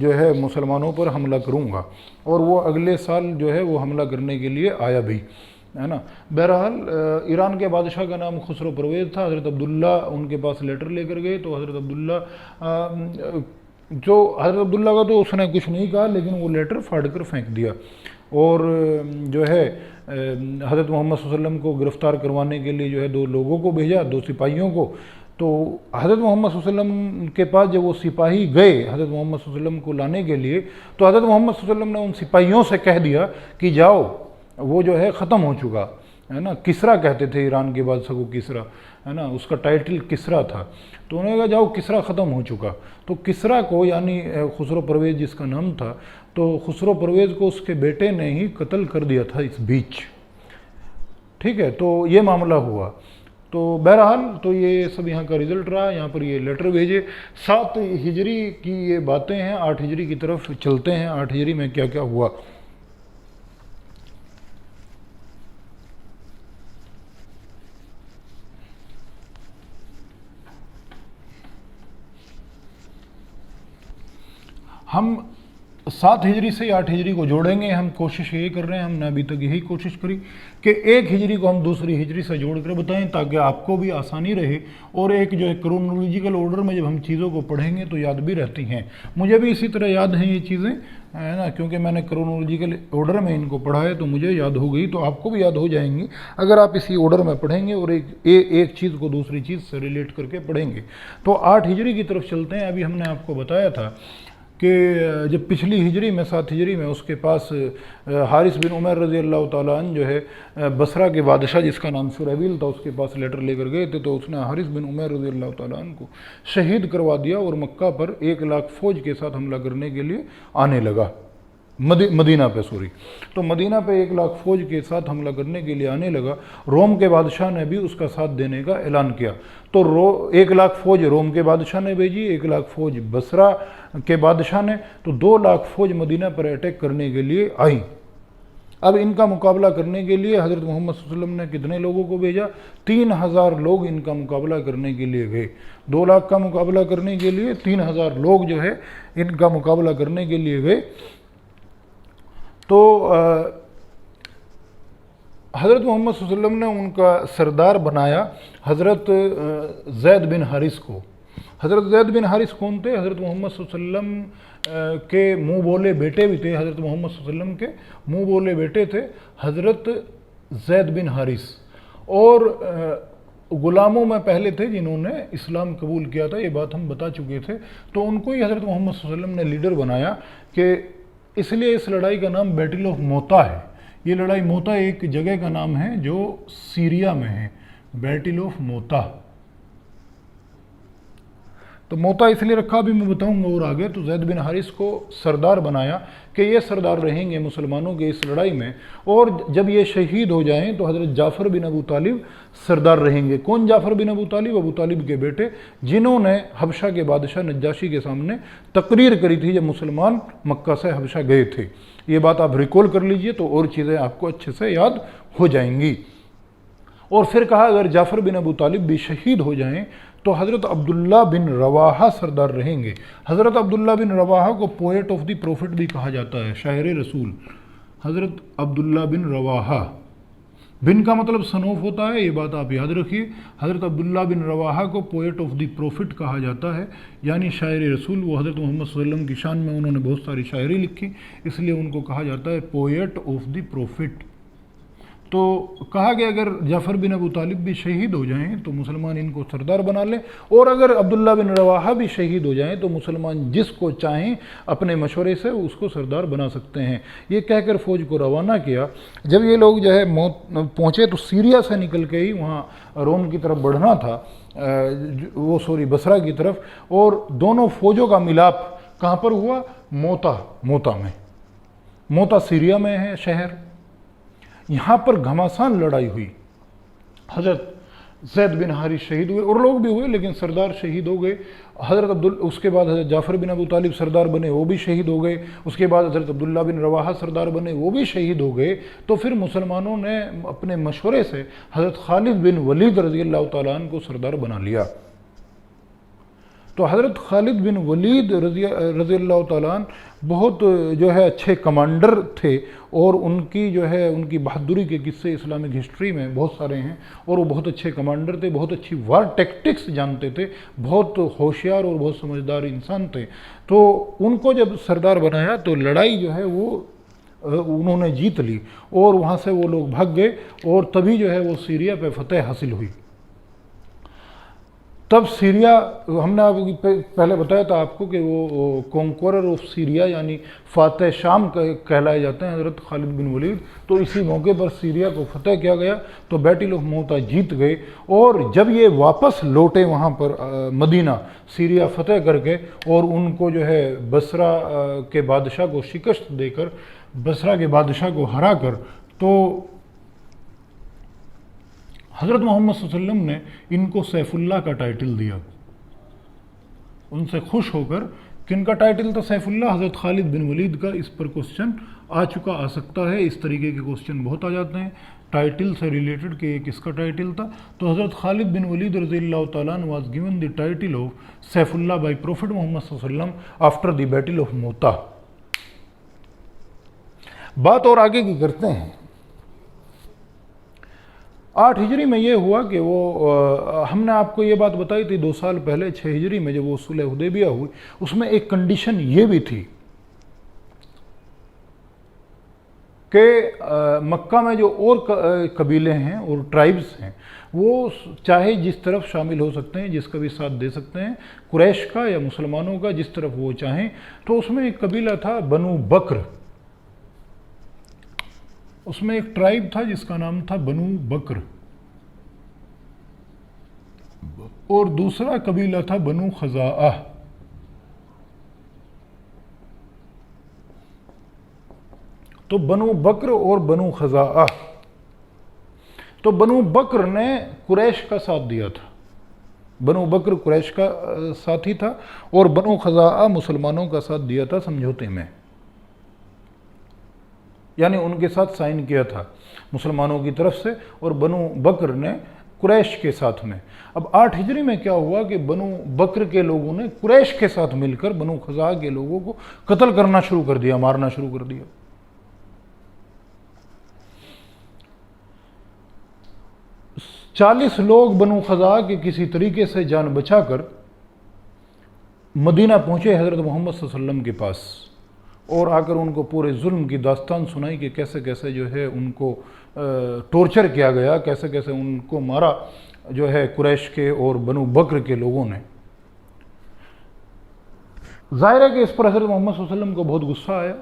جو ہے مسلمانوں پر حملہ کروں گا، اور وہ اگلے سال جو ہے وہ حملہ کرنے کے لیے آیا بھی، ہے نا۔ بہرحال ایران کے بادشاہ کا نام خسرو پرویز تھا، حضرت عبداللہ ان کے پاس لیٹر لے کر گئے، تو حضرت عبداللہ کا تو اس نے کچھ نہیں کہا، لیکن وہ لیٹر پھاڑ کر پھینک دیا، اور جو ہے حضرت محمد صلی اللہ علیہ وسلم کو گرفتار کروانے کے لیے جو ہے 2 لوگوں کو بھیجا، 2 سپاہیوں کو۔ تو حضرت محمد صلی اللہ علیہ وسلم کے پاس جب وہ سپاہی گئے حضرت محمد صلی اللہ علیہ وسلم کو لانے کے لیے، تو حضرت محمد صلی اللہ علیہ وسلم نے ان سپاہیوں سے کہہ دیا کہ جاؤ، وہ جو ہے ختم ہو چکا ہے نا۔ کسرا کہتے تھے ایران کے بادشاہ کو، کسرا، ہے نا، اس کا ٹائٹل کسرا تھا، تو انہوں نے کہا جاؤ، کسرا ختم ہو چکا۔ تو کسرا کو، یعنی خسرو پرویز جس کا نام تھا، تو خسرو پرویز کو اس کے بیٹے نے ہی قتل کر دیا تھا اس بیچ، ٹھیک ہے۔ تو یہ معاملہ ہوا۔ تو بہرحال تو یہ سب یہاں کا رزلٹ رہا، یہاں پر یہ لیٹر بھیجے۔ 7 ہجری کی یہ باتیں ہیں، 8 ہجری کی طرف چلتے ہیں۔ 8 ہجری میں کیا کیا ہوا؟ ہم 7 ہجری سے 8 ہجری کو جوڑیں گے۔ ہم کوشش یہ کر رہے ہیں، ہم نے ابھی تک یہی کوشش کری کہ 1 ہجری کو ہم دوسری ہجری سے جوڑ کر بتائیں، تاکہ آپ کو بھی آسانی رہے، اور ایک جو ہے کرونولوجیکل آرڈر میں جب ہم چیزوں کو پڑھیں گے تو یاد بھی رہتی ہیں۔ مجھے بھی اسی طرح یاد ہیں یہ چیزیں، ہے نا، کیونکہ میں نے کرونولوجیکل آرڈر میں ان کو پڑھا ہے، تو مجھے یاد ہو گئی، تو آپ کو بھی یاد ہو جائیں گی اگر آپ اسی آرڈر میں پڑھیں گے اور ایک چیز کو دوسری چیز سے ریلیٹ کر کے پڑھیں گے۔ تو 8 ہجری کی طرف چلتے ہیں۔ ابھی ہم نے آپ کو بتایا تھا کہ جب پچھلی ہجری میں 7 ہجری میں اس کے پاس حارث بن عمیر رضی اللہ تعالیٰ عنہ جو ہے بصرہ کے بادشاہ جس کا نام شرحبیل تھا، اس کے پاس لیٹر لے کر گئے تھے، تو اس نے حارث بن عمیر رضی اللہ تعالیٰ عنہ کو شہید کروا دیا، اور مکہ پر 1 لاکھ فوج کے ساتھ حملہ کرنے کے لیے آنے لگا، مدینہ پہ تو مدینہ پہ 1 لاکھ فوج کے ساتھ حملہ کرنے کے لیے آنے لگا۔ روم کے بادشاہ نے بھی اس کا ساتھ دینے کا اعلان کیا، تو 1 لاکھ فوج روم کے بادشاہ نے بھیجی، 1 لاکھ فوج بصرہ کے بادشاہ نے، تو 2 لاکھ فوج مدینہ پر اٹیک کرنے کے لیے آئی۔ اب ان کا مقابلہ کرنے کے لیے حضرت محمد صلی اللہ علیہ وسلم نے کتنے لوگوں کو بھیجا؟ 3000 لوگ ان کا مقابلہ کرنے کے لیے گئے۔ 2 لاکھ کا مقابلہ کرنے کے لیے 3000 لوگ جو ہے ان کا مقابلہ کرنے کے لیے گئے۔ تو حضرت محمد صلی اللہ علیہ وسلم نے ان کا سردار بنایا حضرت زید بن حارث کو۔ حضرت زید بن حارث کون تھے؟ حضرت محمد صلی اللہ علیہ وسلم کے منہ بولے بیٹے بھی تھے، حضرت محمد صلی اللہ علیہ وسلم کے منہ بولے بیٹے تھے حضرت زید بن حارث، اور غلاموں میں پہلے تھے جنہوں نے اسلام قبول کیا تھا، یہ بات ہم بتا چکے تھے۔ تو ان کو ہی حضرت محمد صلی اللہ علیہ وسلم نے لیڈر بنایا، کہ اس لیے اس لڑائی کا نام بیٹل آف موتا ہے۔ یہ لڑائی موتا ایک جگہ کا نام ہے جو سیریا میں ہے، بیٹل آف موتا۔ تو موتا اس لیے رکھا، بھی میں بتاؤں گا اور آگے۔ تو زید بن حارث کو سردار بنایا کہ یہ سردار رہیں گے مسلمانوں کے اس لڑائی میں، اور جب یہ شہید ہو جائیں تو حضرت جعفر بن ابو طالب سردار رہیں گے۔ کون جعفر بن ابو طالب؟ ابو طالب کے بیٹے، جنہوں نے حبشہ کے بادشاہ نجاشی کے سامنے تقریر کری تھی جب مسلمان مکہ سے حبشہ گئے تھے۔ یہ بات آپ ریکال کر لیجئے تو اور چیزیں آپ کو اچھے سے یاد ہو جائیں گی۔ اور پھر کہا اگر جعفر بن ابو طالب بھی شہید ہو جائیں تو حضرت عبداللہ بن رواحہ سردار رہیں گے۔ حضرت عبداللہ بن رواحہ کو پوئٹ آف دی پروفٹ بھی کہا جاتا ہے، شاعر رسول۔ حضرت عبداللہ بن رواحہ، بن کا مطلب سنوف ہوتا ہے، یہ بات آپ یاد رکھیے۔ حضرت عبداللہ بن رواحہ کو پوئٹ آف دی پروفٹ کہا جاتا ہے، یعنی شاعر رسول۔ وہ حضرت محمد صلی اللہ علیہ وسلم کی شان میں انہوں نے بہت ساری شاعری لکھی، اس لیے ان کو کہا جاتا ہے پوئٹ آف دی پروفٹ۔ تو کہا کہ اگر جعفر بن ابو طالب بھی شہید ہو جائیں تو مسلمان ان کو سردار بنا لیں، اور اگر عبداللہ بن رواحہ بھی شہید ہو جائیں تو مسلمان جس کو چاہیں اپنے مشورے سے اس کو سردار بنا سکتے ہیں۔ یہ کہہ کر فوج کو روانہ کیا۔ جب یہ لوگ جو ہے پہنچے تو سیریا سے نکل کے ہی وہاں روم کی طرف بڑھنا تھا، بصرہ کی طرف، اور دونوں فوجوں کا ملاپ کہاں پر ہوا؟ موتا میں۔ موتا سیریا میں ہے شہر۔ یہاں پر گھماسان لڑائی ہوئی، حضرت زید بن حارث شہید ہوئے، اور لوگ بھی ہوئے لیکن سردار شہید ہو گئے۔ اس کے بعد حضرت جعفر بن ابو طالب سردار بنے، وہ بھی شہید ہو گئے۔ اس کے بعد حضرت عبداللہ بن رواحہ سردار بنے، وہ بھی شہید ہو گئے۔ تو پھر مسلمانوں نے اپنے مشورے سے حضرت خالد بن ولید رضی اللہ تعالیٰ عنہ کو سردار بنا لیا۔ تو حضرت خالد بن ولید رضی اللہ تعالیٰ عنہ بہت جو ہے اچھے کمانڈر تھے، اور ان کی بہادری کے قصے اسلامک ہسٹری میں بہت سارے ہیں، اور وہ بہت اچھے کمانڈر تھے، بہت اچھی وار ٹیکٹکس جانتے تھے، بہت ہوشیار اور بہت سمجھدار انسان تھے۔ تو ان کو جب سردار بنایا تو لڑائی جو ہے وہ انہوں نے جیت لی، اور وہاں سے وہ لوگ بھاگ گئے، اور تبھی جو ہے وہ سیریا پہ فتح حاصل ہوئی۔ تب سیریا، ہم نے پہلے بتایا تھا آپ کو کہ وہ کونکورر آف سیریا یعنی فاتح شام کہلائے جاتے ہیں حضرت خالد بن ولید۔ تو اسی موقع پر سیریا کو فتح کیا گیا، تو بیٹل آف موتا جیت گئے، اور جب یہ واپس لوٹے وہاں پر مدینہ سیریا فتح کر کے، اور ان کو جو ہے بصرہ کے بادشاہ کو شکست دے کر، بصرہ کے بادشاہ کو ہرا کر، تو حضرت محمد صلی اللہ علیہ وسلم نے ان کو سیف اللہ کا ٹائٹل دیا۔ ان سے خوش ہو کر، کن کا ٹائٹل تھا سیف اللہ؟ حضرت خالد بن ولید کا۔ اس پر کوسچن آ سکتا ہے، اس طریقے کے کوسچن بہت آ جاتے ہیں ٹائٹل سے ریلیٹڈ کہ یہ کس کا ٹائٹل تھا۔ تو حضرت خالد بن ولید رضی اللہ تعالیٰ عنہ was given the title of سیف اللہ بائی پروفٹ محمد صلی اللہ علیہ وسلم آفٹر دی بیٹل آف موتا۔ بات اور آگے کی کرتے ہیں۔ 8 ہجری میں یہ ہوا کہ ہم نے آپ کو یہ بات بتائی تھی 2 سال پہلے 6 ہجری میں جب وہ صلح حدیبیہ ہوئی، اس میں ایک کنڈیشن یہ بھی تھی کہ مکہ میں جو اور قبیلے ہیں اور ٹرائبز ہیں وہ چاہے جس طرف شامل ہو سکتے ہیں، جس کا بھی ساتھ دے سکتے ہیں، قریش کا یا مسلمانوں کا، جس طرف وہ چاہیں۔ تو اس میں ایک قبیلہ تھا بنو بکر، اس میں ایک ٹرائب تھا جس کا نام تھا بنو بکر، اور دوسرا قبیلہ تھا بنو خزاعہ۔ تو بنو بکر اور بنو خزاعہ، تو بنو بکر نے قریش کا ساتھ دیا تھا، بنو بکر قریش کا ساتھی تھا، اور بنو خزاعہ مسلمانوں کا ساتھ دیا تھا سمجھوتے میں، یعنی ان کے ساتھ سائن کیا تھا مسلمانوں کی طرف سے، اور بنو بکر نے قریش کے ساتھ میں۔ اب 8 ہجری میں کیا ہوا کہ بنو بکر کے لوگوں نے قریش کے ساتھ مل کر بنو خزاعہ کے لوگوں کو قتل کرنا شروع کر دیا، مارنا شروع کر دیا۔ 40 لوگ بنو خزاعہ کے کسی طریقے سے جان بچا کر مدینہ پہنچے حضرت محمد صلی اللہ علیہ وسلم کے پاس، اور آ کر ان کو پورے ظلم کی داستان سنائی کہ کیسے کیسے جو ہے ان کو ٹورچر کیا گیا، کیسے کیسے ان کو مارا جو ہے قریش کے اور بنو بکر کے لوگوں نے۔ ظاہر ہے کہ اس پر حضرت محمد صلی اللہ علیہ وسلم کو بہت غصہ آیا،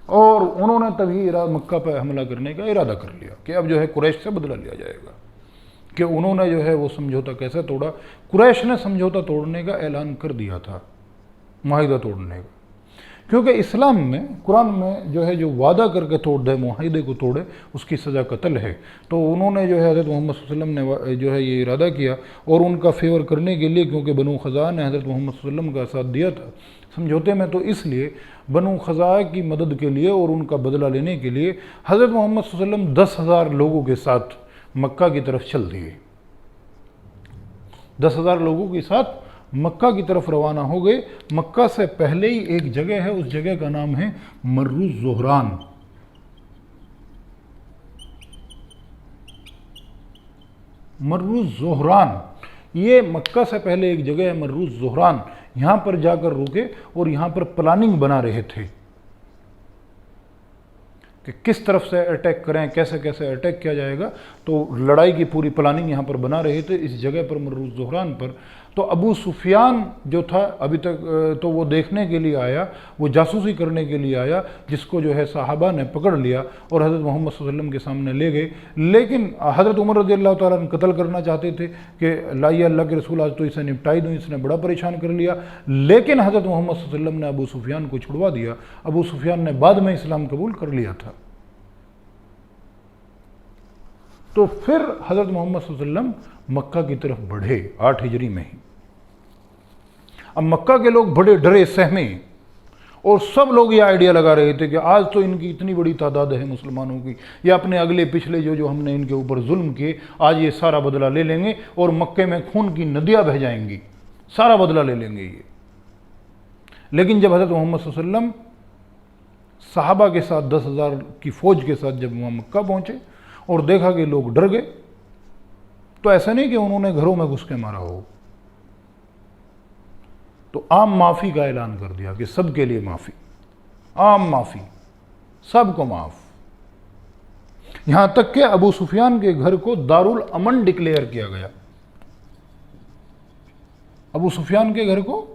اور انہوں نے تبھی مکہ پہ حملہ کرنے کا ارادہ کر لیا کہ اب جو ہے قریش سے بدلہ لیا جائے گا، کہ انہوں نے جو ہے وہ سمجھوتا کیسے توڑا۔ قریش نے سمجھوتا توڑنے کا اعلان کر دیا تھا، معاہدہ توڑنے کا، کیونکہ اسلام میں قرآن میں جو ہے جو وعدہ کر کے توڑ دے، معاہدے کو توڑے، اس کی سزا قتل ہے۔ تو انہوں نے جو ہے حضرت محمد صلی اللہ علیہ وسلم نے جو ہے یہ ارادہ کیا، اور ان کا فیور کرنے کے لیے، کیونکہ بنو خزاعہ نے حضرت محمد صلی اللہ علیہ وسلم کا ساتھ دیا تھا سمجھوتے میں، تو اس لیے بنو خزاعہ کی مدد کے لیے اور ان کا بدلہ لینے کے لیے حضرت محمد صلی اللہ علیہ وسلم 10,000 لوگوں کے ساتھ مکہ کی طرف چل دیے، 10,000 لوگوں کے ساتھ مکہ کی طرف روانہ ہو گئے۔ مکہ سے پہلے ہی ایک جگہ ہے، اس جگہ کا نام ہے مر الزہران۔ مر الزہران، یہ مکہ سے پہلے ایک جگہ ہے مر الزہران، یہاں پر جا کر رکے اور یہاں پر پلاننگ بنا رہے تھے کہ کس طرف سے اٹیک کریں، کیسے کیسے اٹیک کیا جائے گا، تو لڑائی کی پوری پلاننگ یہاں پر بنا رہے تھے اس جگہ پر مر الزہران پر۔ تو ابو سفیان جو تھا ابھی تک تو وہ دیکھنے کے لیے آیا، وہ جاسوسی کرنے کے لیے آیا، جس کو جو ہے صحابہ نے پکڑ لیا اور حضرت محمد صلی اللہ علیہ وسلم کے سامنے لے گئے۔ لیکن حضرت عمر رضی اللہ تعالیٰ عنہ قتل کرنا چاہتے تھے کہ لائیے اللہ کے رسول آج تو اسے نپٹائی دوں، اس نے بڑا پریشان کر لیا، لیکن حضرت محمد صلی اللہ علیہ وسلم نے ابو سفیان کو چھڑوا دیا۔ ابو سفیان نے بعد میں اسلام قبول کر لیا تھا۔ تو پھر حضرت محمد صلی اللہ علیہ وسلم مکہ کی طرف بڑھے 8 ہجری میں ہی۔ اب مکہ کے لوگ بڑے ڈرے سہمے اور سب لوگ یہ آئیڈیا لگا رہے تھے کہ آج تو ان کی اتنی بڑی تعداد ہے مسلمانوں کی، یہ اپنے اگلے پچھلے جو ہم نے ان کے اوپر ظلم کیے آج یہ سارا بدلہ لے لیں گے اور مکے میں خون کی ندیاں بہہ جائیں گی، سارا بدلہ لے لیں گے یہ۔ لیکن جب حضرت محمد صلی اللہ علیہ وسلم صحابہ کے ساتھ 10,000 کی فوج کے ساتھ جب وہاں مکہ پہنچے اور دیکھا کہ لوگ ڈر گئے، تو ایسا نہیں کہ انہوں نے گھروں میں گھس کے مارا ہو، تو عام معافی کا اعلان کر دیا کہ سب کے لیے معافی، عام معافی، سب کو معاف۔ یہاں تک کہ ابو سفیان کے گھر کو دارالامن ڈکلیئر کیا گیا۔ ابو سفیان کے گھر کو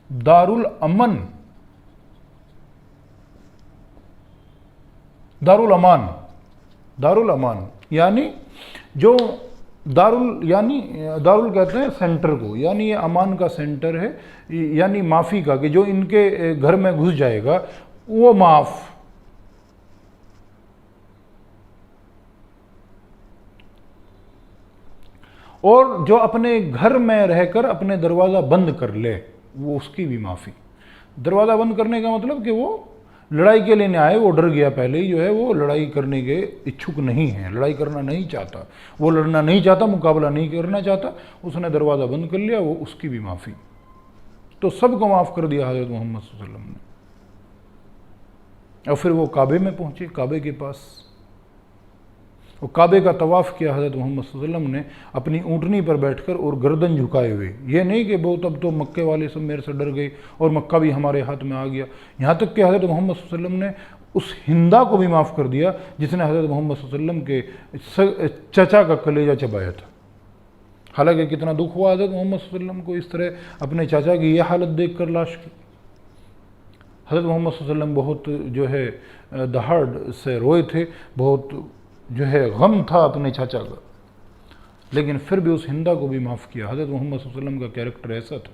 دارالامن، دارالامان یعنی جو دارال کہتے ہیں سینٹر کو، یعنی یہ امان کا سینٹر ہے، یعنی معافی کا، کہ جو ان کے گھر میں گھس جائے گا وہ معاف۔ اور جو اپنے گھر میں رہ کر اپنے دروازہ بند کر لے وہ اس کی بھی معافی۔ دروازہ بند کرنے کا مطلب کہ وہ لڑائی کے لیے نہیں آئے، وہ ڈر گیا پہلے ہی، جو ہے وہ لڑائی کرنے کے اچھک نہیں ہے، لڑائی کرنا نہیں چاہتا، وہ لڑنا نہیں چاہتا، مقابلہ نہیں کرنا چاہتا، اس نے دروازہ بند کر لیا، وہ اس کی بھی معافی۔ تو سب کو معاف کر دیا حضرت محمد صلی اللہ علیہ وسلم نے۔ اور پھر وہ کعبے میں پہنچے، کعبے کے پاس، اور کعبے کا طواف کیا حضرت محمد صلی اللہ علیہ وسلم نے اپنی اونٹنی پر بیٹھ کر اور گردن جھکائے ہوئے۔ یہ نہیں کہ بہت اب تو مکے والے سب میرے سے ڈر گئے اور مکہ بھی ہمارے ہاتھ میں آ گیا، یہاں تک کہ حضرت محمد صلی اللہ علیہ وسلم نے اس ہندا کو بھی معاف کر دیا جس نے حضرت محمد صلی اللہ علیہ وسلم کے چچا کا کلیجہ چبایا تھا۔ حالانکہ کتنا دکھ ہوا حضرت محمد صلی اللہ علیہ وسلم کو اس طرح اپنے چاچا کی یہ حالت دیکھ کر لاش کی۔ حضرت محمد صلی اللہ علیہ وسلم بہت جو ہے دہاڑ سے روئے تھے، بہت جو ہے غم تھا اپنے چاچا کا، لیکن پھر بھی اس ہندا کو بھی معاف کیا۔ حضرت محمد صلی اللہ علیہ وسلم کا کیریکٹر ایسا تھا۔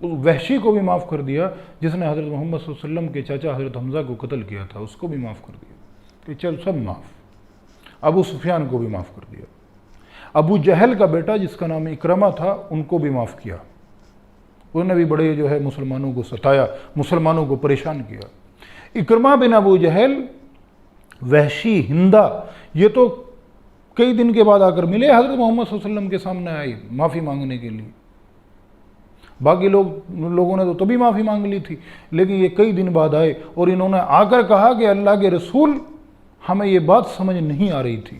اس وحشی کو بھی معاف کر دیا جس نے حضرت محمد صلی اللہ علیہ وسلم کے چاچا حضرت حمزہ کو قتل کیا تھا، اس کو بھی معاف کر دیا کہ چل سب معاف۔ ابو سفیان کو بھی معاف کر دیا۔ ابو جہل کا بیٹا جس کا نام اکرمہ تھا ان کو بھی معاف کیا، انہوں نے بھی بڑے جو ہے مسلمانوں کو ستایا، مسلمانوں کو پریشان کیا۔ اکرمہ بن ابو جہل، وحشی، ہندا، یہ تو کئی دن کے بعد آ کر ملے حضرت محمد صلی اللہ علیہ وسلم کے سامنے آئے معافی مانگنے کے لیے۔ باقی لوگوں نے تو تبھی معافی مانگ لی تھی، لیکن یہ کئی دن بعد آئے اور انہوں نے آ کر کہا کہ اللہ کے رسول، ہمیں یہ بات سمجھ نہیں آ رہی تھی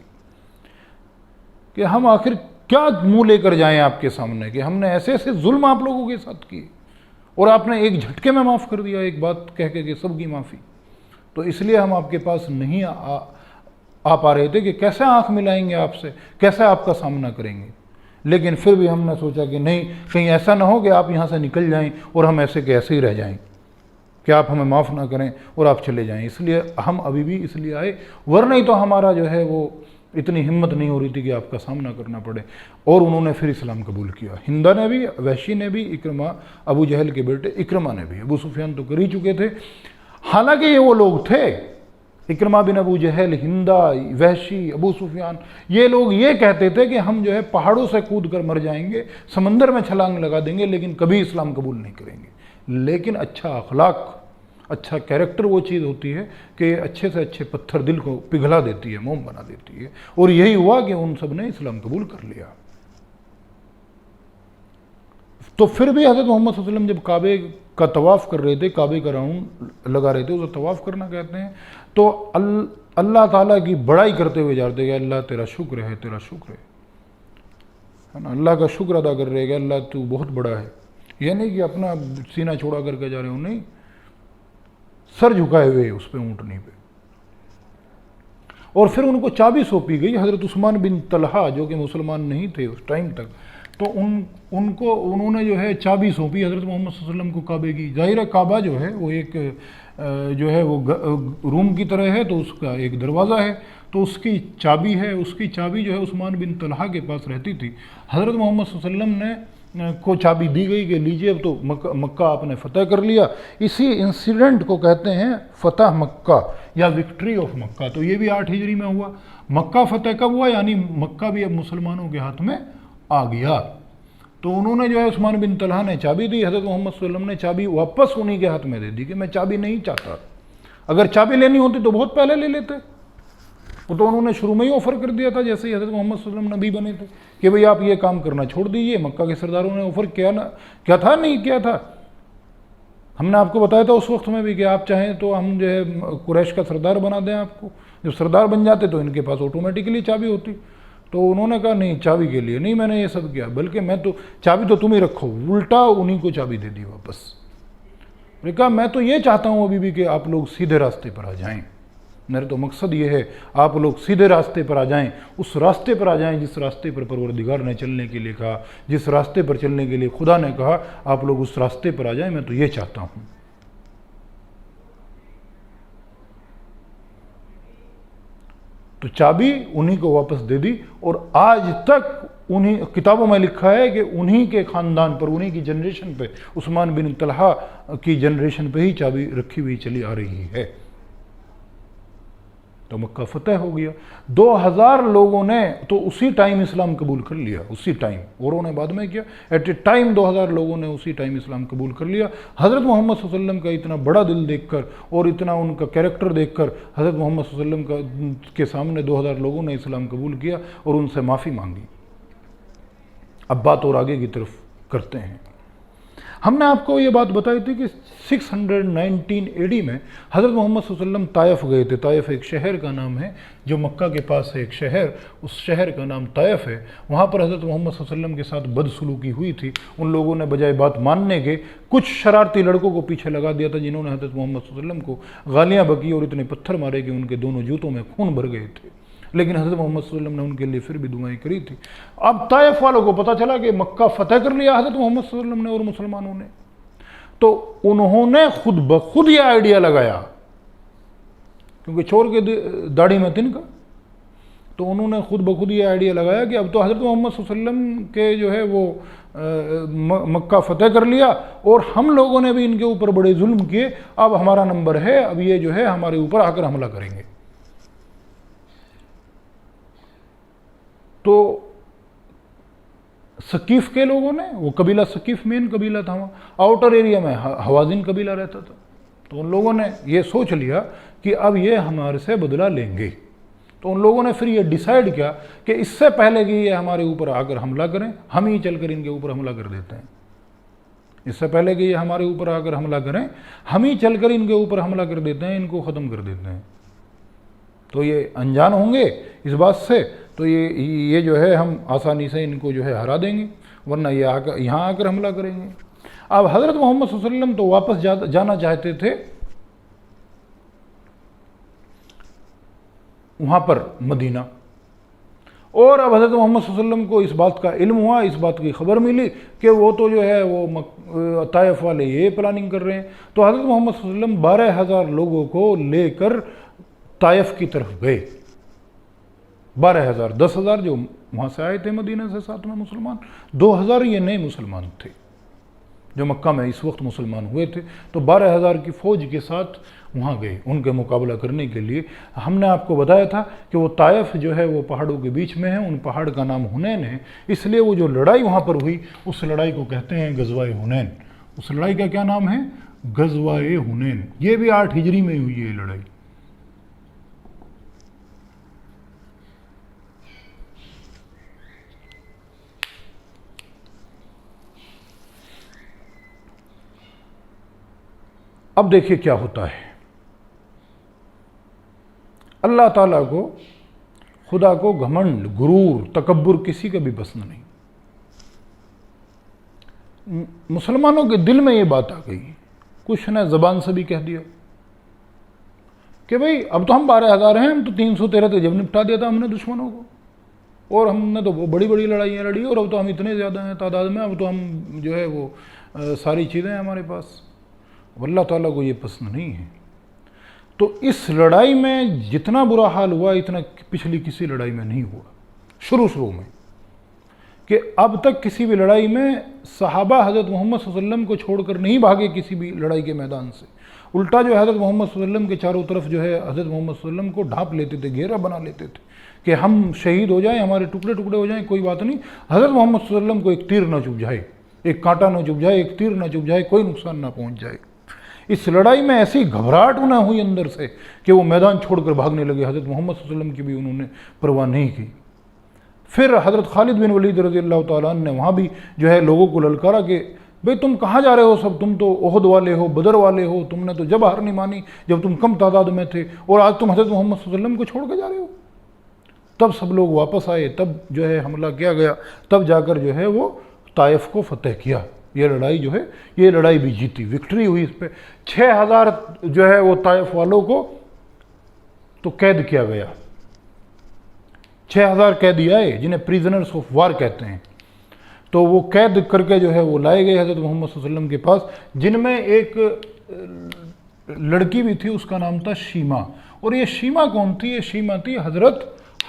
کہ ہم آخر کیا منہ لے کر جائیں آپ کے سامنے، کہ ہم نے ایسے ایسے ظلم آپ لوگوں کے ساتھ کیے اور آپ نے ایک جھٹکے میں معاف کر دیا، ایک بات کہہ کے کہ سب کی معافی۔ تو اس لیے ہم آپ کے پاس نہیں آ پا رہے تھے کہ کیسے آنکھ ملائیں گے آپ سے، کیسے آپ کا سامنا کریں گے۔ لیکن پھر بھی ہم نے سوچا کہ نہیں، کہیں ایسا نہ ہو کہ آپ یہاں سے نکل جائیں اور ہم ایسے کہ ایسے ہی رہ جائیں، کہ آپ ہمیں معاف نہ کریں اور آپ چلے جائیں۔ اس لیے ہم ابھی بھی اس لیے آئے، ورنہ ہی تو ہمارا جو ہے وہ اتنی ہمت نہیں ہو رہی تھی کہ آپ کا سامنا کرنا پڑے۔ اور انہوں نے پھر اسلام قبول کیا، ہندا نے بھی، وحشی نے بھی، اکرمہ ابو جہل کے بیٹے اکرمہ نے بھی۔ ابو سفیان تو کر ہی چکے تھے، حالانکہ یہ وہ لوگ تھے، اکرمہ بن ابو جہل، ہندا، وحشی، ابو سفیان، یہ لوگ یہ کہتے تھے کہ ہم جو ہے پہاڑوں سے کود کر مر جائیں گے، سمندر میں چھلانگ لگا دیں گے، لیکن کبھی اسلام قبول نہیں کریں گے۔ لیکن اچھا اخلاق اچھا کیریکٹر وہ چیز ہوتی ہے کہ اچھے سے اچھے پتھر دل کو پگھلا دیتی ہے، موم بنا دیتی ہے، اور یہی ہوا کہ ان سب نے اسلام قبول کر لیا۔ تو پھر بھی حضرت محمد صلی اللہ علیہ وسلم جب کعبے کا طواف کر رہے تھے، کعبے کا راؤنڈ لگا رہے تھے، اسے طواف کرنا کہتے ہیں، تو اللہ تعالیٰ کی بڑائی کرتے ہوئے جا رہے تھے کہ اللہ تیرا شکر ہے، تیرا شکر ہے نا، اللہ کا شکر ادا کر رہے کہ اللہ تو بہت بڑا ہے۔ یہ نہیں کہ اپنا سینہ چھوڑا کر کے جا رہے ہوں، نہیں، سر جھکائے ہوئے اس پہ، اونٹنی پہ۔ اور پھر ان کو چابی سونپی گئی، حضرت عثمان بن طلحہ جو کہ مسلمان نہیں تھے اس ٹائم تک، تو انہوں نے جو ہے چابی سونپی حضرت محمد صلی اللہ علیہ وسلم کو کعبے کی۔ ظاہر کعبہ جو ہے وہ ایک جو ہے وہ روم کی طرح ہے، تو اس کا ایک دروازہ ہے، تو اس کی چابی ہے، اس کی چابی جو ہے عثمان بن طلحہ کے پاس رہتی تھی۔ حضرت محمد صلی اللہ علیہ وسلم نے کو چابی دی گئی کہ لیجئے اب تو مکہ آپ نے فتح کر لیا۔ اسی انسیڈنٹ کو کہتے ہیں فتح مکہ یا وکٹری آف مکہ۔ تو یہ بھی 8 ہجری میں ہوا۔ مکہ فتح کب ہوا؟ یعنی مکہ بھی اب مسلمانوں کے ہاتھ میں آ گیا۔ تو انہوں نے جو ہے عثمان بن طلحہ نے چابی دی، حضرت محمد صلی اللہ علیہ وسلم نے چابی واپس انہی کے ہاتھ میں دے دی کہ میں چابی نہیں چاہتا، اگر چابی لینی ہوتی تو بہت پہلے لے لیتے۔ وہ تو انہوں نے شروع میں ہی آفر کر دیا تھا جیسے ہی حضرت محمد صلی اللہ علیہ وسلم نبی بنے تھے کہ بھئی آپ یہ کام کرنا چھوڑ دیجئے۔ مکہ کے سرداروں نے آفر کیا تھا نہیں کیا تھا، ہم نے آپ کو بتایا تھا اس وقت میں بھی کہ آپ چاہیں تو ہم جو ہے قریش کا سردار بنا دیں آپ کو۔ جب سردار بن جاتے تو ان کے پاس آٹومیٹکلی چابی ہوتی۔ تو انہوں نے کہا نہیں، چابی کے لیے نہیں میں نے یہ سب کیا، بلکہ میں تو چابی تو تم ہی رکھو، الٹا انہی کو چابی دے دی واپس۔ نے کہا میں تو یہ چاہتا ہوں ابھی بھی کہ آپ لوگ سیدھے راستے پر آ جائیں، میرا تو مقصد یہ ہے آپ لوگ سیدھے راستے پر آ جائیں، اس راستے پر آ جائیں جس راستے پر پروردگار نے چلنے کے لیے کہا، جس راستے پر چلنے کے لیے خدا نے کہا، آپ لوگ اس راستے پر آ جائیں، میں تو یہ چاہتا ہوں۔ تو چابی انہی کو واپس دے دی، اور آج تک انہی کتابوں میں لکھا ہے کہ انہی کے خاندان پر، انہی کی جنریشن پہ، عثمان بن طلحہ کی جنریشن پہ ہی چابی رکھی ہوئی چلی آ رہی ہے۔ تو مکہ فتح ہو گیا۔ 2000 لوگوں نے تو اسی ٹائم اسلام قبول کر لیا، اسی ٹائم، اوروں نے بعد میں کیا، ایٹ اے ٹائم 2000 لوگوں نے اسی ٹائم اسلام قبول کر لیا۔ حضرت محمد صلی اللہ علیہ وسلم کا اتنا بڑا دل دیکھ کر اور اتنا ان کا کیریکٹر دیکھ کر حضرت محمد صلی اللہ علیہ وسلم کے سامنے 2000 لوگوں نے اسلام قبول کیا اور ان سے معافی مانگی۔ اب بات اور آگے کی طرف کرتے ہیں۔ ہم نے آپ کو یہ بات بتائی تھی کہ 619 AD میں حضرت محمد صلی اللہ علیہ وسلم طائف گئے تھے۔ طائف ایک شہر کا نام ہے جو مکہ کے پاس ہے، ایک شہر، اس شہر کا نام طائف ہے۔ وہاں پر حضرت محمد صلی اللہ علیہ وسلم کے ساتھ بدسلوکی ہوئی تھی۔ ان لوگوں نے بجائے بات ماننے کے کچھ شرارتی لڑکوں کو پیچھے لگا دیا تھا، جنہوں نے حضرت محمد صلی اللہ علیہ وسلم کو گالیاں بکی اور اتنے پتھر مارے کہ ان کے دونوں جوتوں میں خون بھر گئے تھے۔ لیکن حضرت محمد صلی اللہ علیہ وسلم نے ان کے لیے پھر بھی دعائیں کری تھی۔ اب طائف والوں کو پتہ چلا کہ مکہ فتح کر لیا حضرت محمد صلی اللہ علیہ وسلم نے اور مسلمانوں نے، تو انہوں نے خود بخود یہ آئیڈیا لگایا، کیونکہ چور کے داڑھی میں تنکا، تو انہوں نے خود بخود یہ آئیڈیا لگایا کہ اب تو حضرت محمد صلی اللہ علیہ وسلم کے جو ہے وہ مکہ فتح کر لیا اور ہم لوگوں نے بھی ان کے اوپر بڑے ظلم کیے، اب ہمارا نمبر ہے، اب یہ جو ہے ہمارے اوپر آ کر حملہ کریں گے۔ تو ثقیف کے لوگوں نے، وہ قبیلہ ثقیف مین قبیلہ تھا، وہاں آؤٹر ایریا میں حوازن قبیلہ رہتا تھا، تو ان لوگوں نے یہ سوچ لیا کہ اب یہ ہمارے سے بدلہ لیں گے۔ تو ان لوگوں نے پھر یہ ڈیسائیڈ کیا کہ اس سے پہلے کہ یہ ہمارے اوپر آ کر حملہ کریں، ہم ہی چل کر ان کے اوپر حملہ کر دیتے ہیں۔ اس سے پہلے کہ یہ ہمارے اوپر آ کر حملہ کریں، ہم ہی چل کر ان کے اوپر حملہ کر دیتے ہیں، ان کو ختم کر دیتے ہیں۔ تو یہ انجان ہوں گے اس بات سے، تو یہ جو ہے ہم آسانی سے ان کو جو ہے ہرا دیں گے، ورنہ یہ یہاں آ کر حملہ کریں گے۔ اب حضرت محمد صلی اللہ علیہ وسلم تو واپس جانا چاہتے تھے وہاں پر مدینہ، اور اب حضرت محمد صلی اللہ علیہ وسلم کو اس بات کا علم ہوا، اس بات کی خبر ملی کہ وہ تو جو ہے وہ طائف والے یہ پلاننگ کر رہے ہیں۔ تو حضرت محمد صلی اللہ علیہ وسلم 12,000 لوگوں کو لے کر طائف کی طرف گئے۔ 12,000، 10,000 جو وہاں سے آئے تھے مدینہ سے ساتھ میں مسلمان، 2,000 یہ نئے مسلمان تھے جو مکہ میں اس وقت مسلمان ہوئے تھے۔ تو 12,000 کی فوج کے ساتھ وہاں گئے ان کے مقابلہ کرنے کے لیے۔ ہم نے آپ کو بتایا تھا کہ وہ طائف جو ہے وہ پہاڑوں کے بیچ میں ہے، ان پہاڑ کا نام حنین ہے، اس لیے وہ جو لڑائی وہاں پر ہوئی اس لڑائی کو کہتے ہیں غزوہ حنین۔ اس لڑائی کا کیا نام ہے؟ غزوہ حنین. یہ بھی 8 ہجری میں ہوئی ہے یہ لڑائی. اب دیکھیے کیا ہوتا ہے. اللہ تعالیٰ کو، خدا کو گھمنڈ، غرور، تکبر کسی کا بھی پسند نہیں. مسلمانوں کے دل میں یہ بات آ گئی، کچھ نے زبان سے بھی کہہ دیا کہ بھئی اب تو ہم 12,000 ہیں، ہم تو 313 تو جب نپٹا دیا تھا ہم نے دشمنوں کو، اور ہم نے تو بڑی بڑی لڑائیاں لڑی، اور اب تو ہم اتنے زیادہ ہیں تعداد میں، اب تو ہم جو ہے وہ ساری چیزیں ہیں ہمارے پاس. اللہ تعالیٰ کو یہ پسند نہیں ہے. تو اس لڑائی میں جتنا برا حال ہوا اتنا پچھلی کسی لڑائی میں نہیں ہوا. شروع میں کہ اب تک کسی بھی لڑائی میں صحابہ حضرت محمد صلی اللہ علیہ وسلم کو چھوڑ کر نہیں بھاگے کسی بھی لڑائی کے میدان سے. الٹا جو حضرت محمد صلی اللہ علیہ وسلم کے چاروں طرف جو ہے حضرت محمد صلی اللہ علیہ وسلم کو ڈھانپ لیتے تھے، گھیرا بنا لیتے تھے کہ ہم شہید ہو جائیں، ہمارے ٹکڑے ٹکڑے ہو جائیں، کوئی بات نہیں، حضرت محمد صلی اللہ علیہ وسلم کو ایک تیر نہ چبھ جائے، ایک کانٹا نہ چبھ جائے، ایک تیر نہ چبھ جائے، کوئی نقصان نہ پہنچ جائے. اس لڑائی میں ایسی گھبراہٹ نہ ہوئی اندر سے کہ وہ میدان چھوڑ کر بھاگنے لگے. حضرت محمد صلی اللہ علیہ وسلم کی بھی انہوں نے پرواہ نہیں کی. پھر حضرت خالد بن ولید رضی اللہ تعالیٰ عنہ نے وہاں بھی جو ہے لوگوں کو للکارا کہ بھئی تم کہاں جا رہے ہو سب، تم تو احد والے ہو، بدر والے ہو، تم نے تو جب ہار نہیں مانی جب تم کم تعداد میں تھے، اور آج تم حضرت محمد صلی اللہ علیہ وسلم کو چھوڑ کے جا رہے ہو. تب سب لوگ واپس آئے، تب جو ہے حملہ کیا گیا، تب جا کر جو ہے وہ طائف کو فتح کیا. یہ لڑائی جو ہے یہ لڑائی بھی جیتی، وکٹری ہوئی اس پہ. 6,000 جو ہے وہ طائف والوں کو تو قید کیا گیا. 6,000 قیدی آئے جنہیں پریزنرز آف وار کہتے ہیں. تو وہ قید کر کے جو ہے وہ لائے گئے حضرت محمد صلی اللہ علیہ وسلم کے پاس، جن میں ایک لڑکی بھی تھی، اس کا نام تھا شیما. اور یہ شیما کون تھی؟ یہ شیما تھی حضرت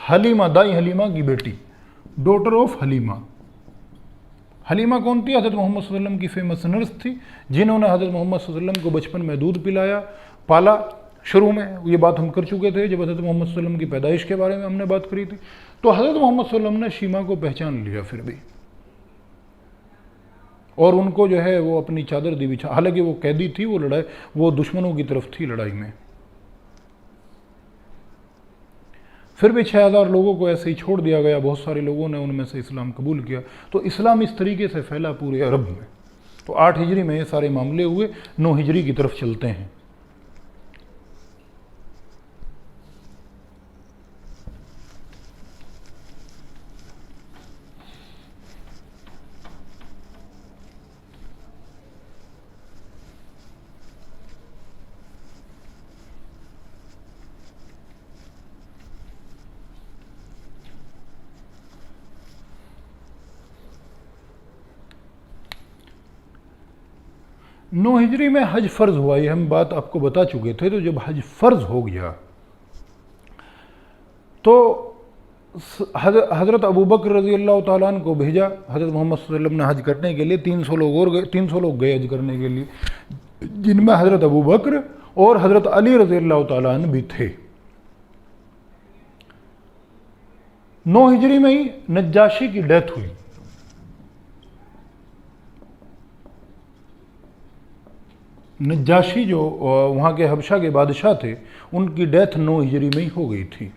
حلیمہ، دائی حلیمہ کی بیٹی، ڈاٹر آف حلیمہ. حلیمہ کون تھی؟ حضرت محمد صلی اللہ علیہ وسلم کی فیمس نرس تھی، جنہوں نے حضرت محمد صلی اللہ علیہ وسلم کو بچپن میں دودھ پلایا، پالا. شروع میں یہ بات ہم کر چکے تھے جب حضرت محمد صلی اللہ علیہ وسلم کی پیدائش کے بارے میں ہم نے بات کری تھی. تو حضرت محمد صلی اللہ علیہ وسلم نے شیما کو پہچان لیا پھر بھی، اور ان کو جو ہے وہ اپنی چادر دی بچھا. حالانکہ وہ قیدی تھی، وہ لڑائی وہ دشمنوں کی طرف تھی لڑائی میں. پھر بھی 6,000 لوگوں کو ایسے ہی چھوڑ دیا گیا. بہت سارے لوگوں نے ان میں سے اسلام قبول کیا. تو اسلام اس طریقے سے پھیلا پورے عرب میں. تو 8 ہجری میں یہ سارے معاملے ہوئے. 9 ہجری کی طرف چلتے ہیں. نو ہجری میں حج فرض ہوا. یہ ہم بات آپ کو بتا چکے تھے. تو جب حج فرض ہو گیا تو حضرت ابوبکر رضی اللہ تعالیٰ عنہ کو بھیجا. حضرت محمد صلی اللہ علیہ وسلم نے حج کرنے کے لیے 300 لوگ اور گئے. 300 لوگ گئے حج کرنے کے لیے، جن میں حضرت ابوبکر اور حضرت علی رضی اللہ تعالیٰ عنہ بھی تھے. 9 ہجری میں ہی نجاشی کی ڈیتھ ہوئی. نجاشی جو وہاں کے حبشہ کے بادشاہ تھے، ان کی ڈیتھ 9 ہجری میں ہی ہو گئی تھی.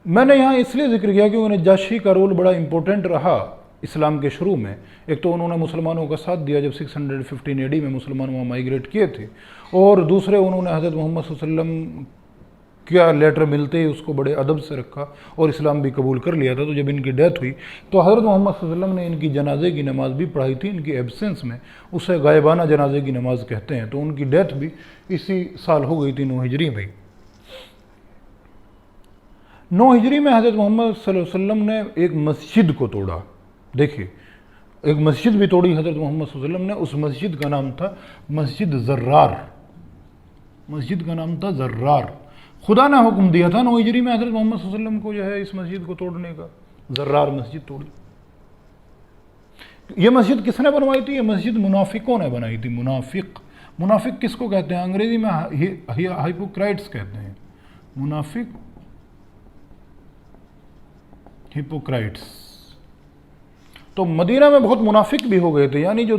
میں نے یہاں اس لیے ذکر کیا کیونکہ نجاشی کا رول بڑا امپورٹنٹ رہا اسلام کے شروع میں. ایک تو انہوں نے مسلمانوں کا ساتھ دیا جب 615 AD میں مسلمان وہاں مائیگریٹ کیے تھے، اور دوسرے انہوں نے حضرت محمد صلی اللہ علیہ وسلم کیا لیٹر ملتے ہی اس کو بڑے ادب سے رکھا اور اسلام بھی قبول کر لیا تھا. تو جب ان کی ڈیتھ ہوئی تو حضرت محمد صلی اللہ علیہ وسلم نے ان کی جنازے کی نماز بھی پڑھائی تھی ان کی ایبسنس میں. اسے غائبانہ جنازے کی نماز کہتے ہیں. تو ان کی ڈیتھ بھی اسی سال ہو گئی تھی 9 ہجری میں. 9 ہجری میں حضرت محمد صلی اللہ علیہ وسلم نے ایک مسجد کو توڑا. دیکھیے ایک مسجد بھی توڑی حضرت محمد صلی اللہ علیہ وسلم نے. اس مسجد کا نام تھا مسجد زرار. مسجد کا نام تھا زرار. خدا نے حکم دیا تھا 9 ہجری میں حضرت محمد صلی اللہ علیہ وسلم کو جو ہے اس مسجد کو توڑنے کا. زرار مسجد توڑی. یہ مسجد کس نے بنوائی تھی؟ یہ مسجد منافقوں نے بنائی تھی. منافق کس کو کہتے ہیں؟ انگریزی میں ہائپوکرائٹس کہتے ہیں. منافق، ہپوکرائٹس. تو مدینہ میں بہت منافق بھی ہو گئے تھے، یعنی جو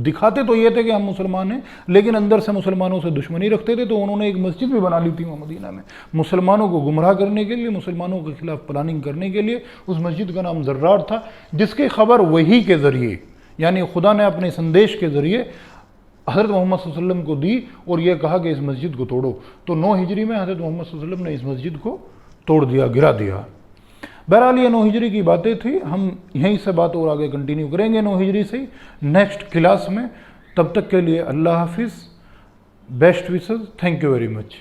دکھاتے تو یہ تھے کہ ہم مسلمان ہیں لیکن اندر سے مسلمانوں سے دشمنی رکھتے تھے، تو انہوں نے ایک مسجد بھی بنا لی تھی وہاں مدینہ میں مسلمانوں کو گمراہ کرنے کے لیے، مسلمانوں کے خلاف پلاننگ کرنے کے لیے۔ اس مسجد کا نام زرار تھا، جس کی خبر وحی کے ذریعے، یعنی خدا نے اپنے سندیش کے ذریعے حضرت محمد صلی اللہ علیہ وسلم کو دی اور یہ کہا کہ اس مسجد کو توڑو، تو 9 ہجری میں حضرت محمد صلی اللہ علیہ وسلم نے اس مسجد کو توڑ دیا، گرا دیا۔ بہرحال یہ 9 ہجری کی باتیں تھی، ہم یہیں سے بات اور آگے کنٹینیو کریں گے 9 ہجری سے نیکسٹ کلاس میں۔ تب تک کے لیے اللہ حافظ، best wishes, thank you very much.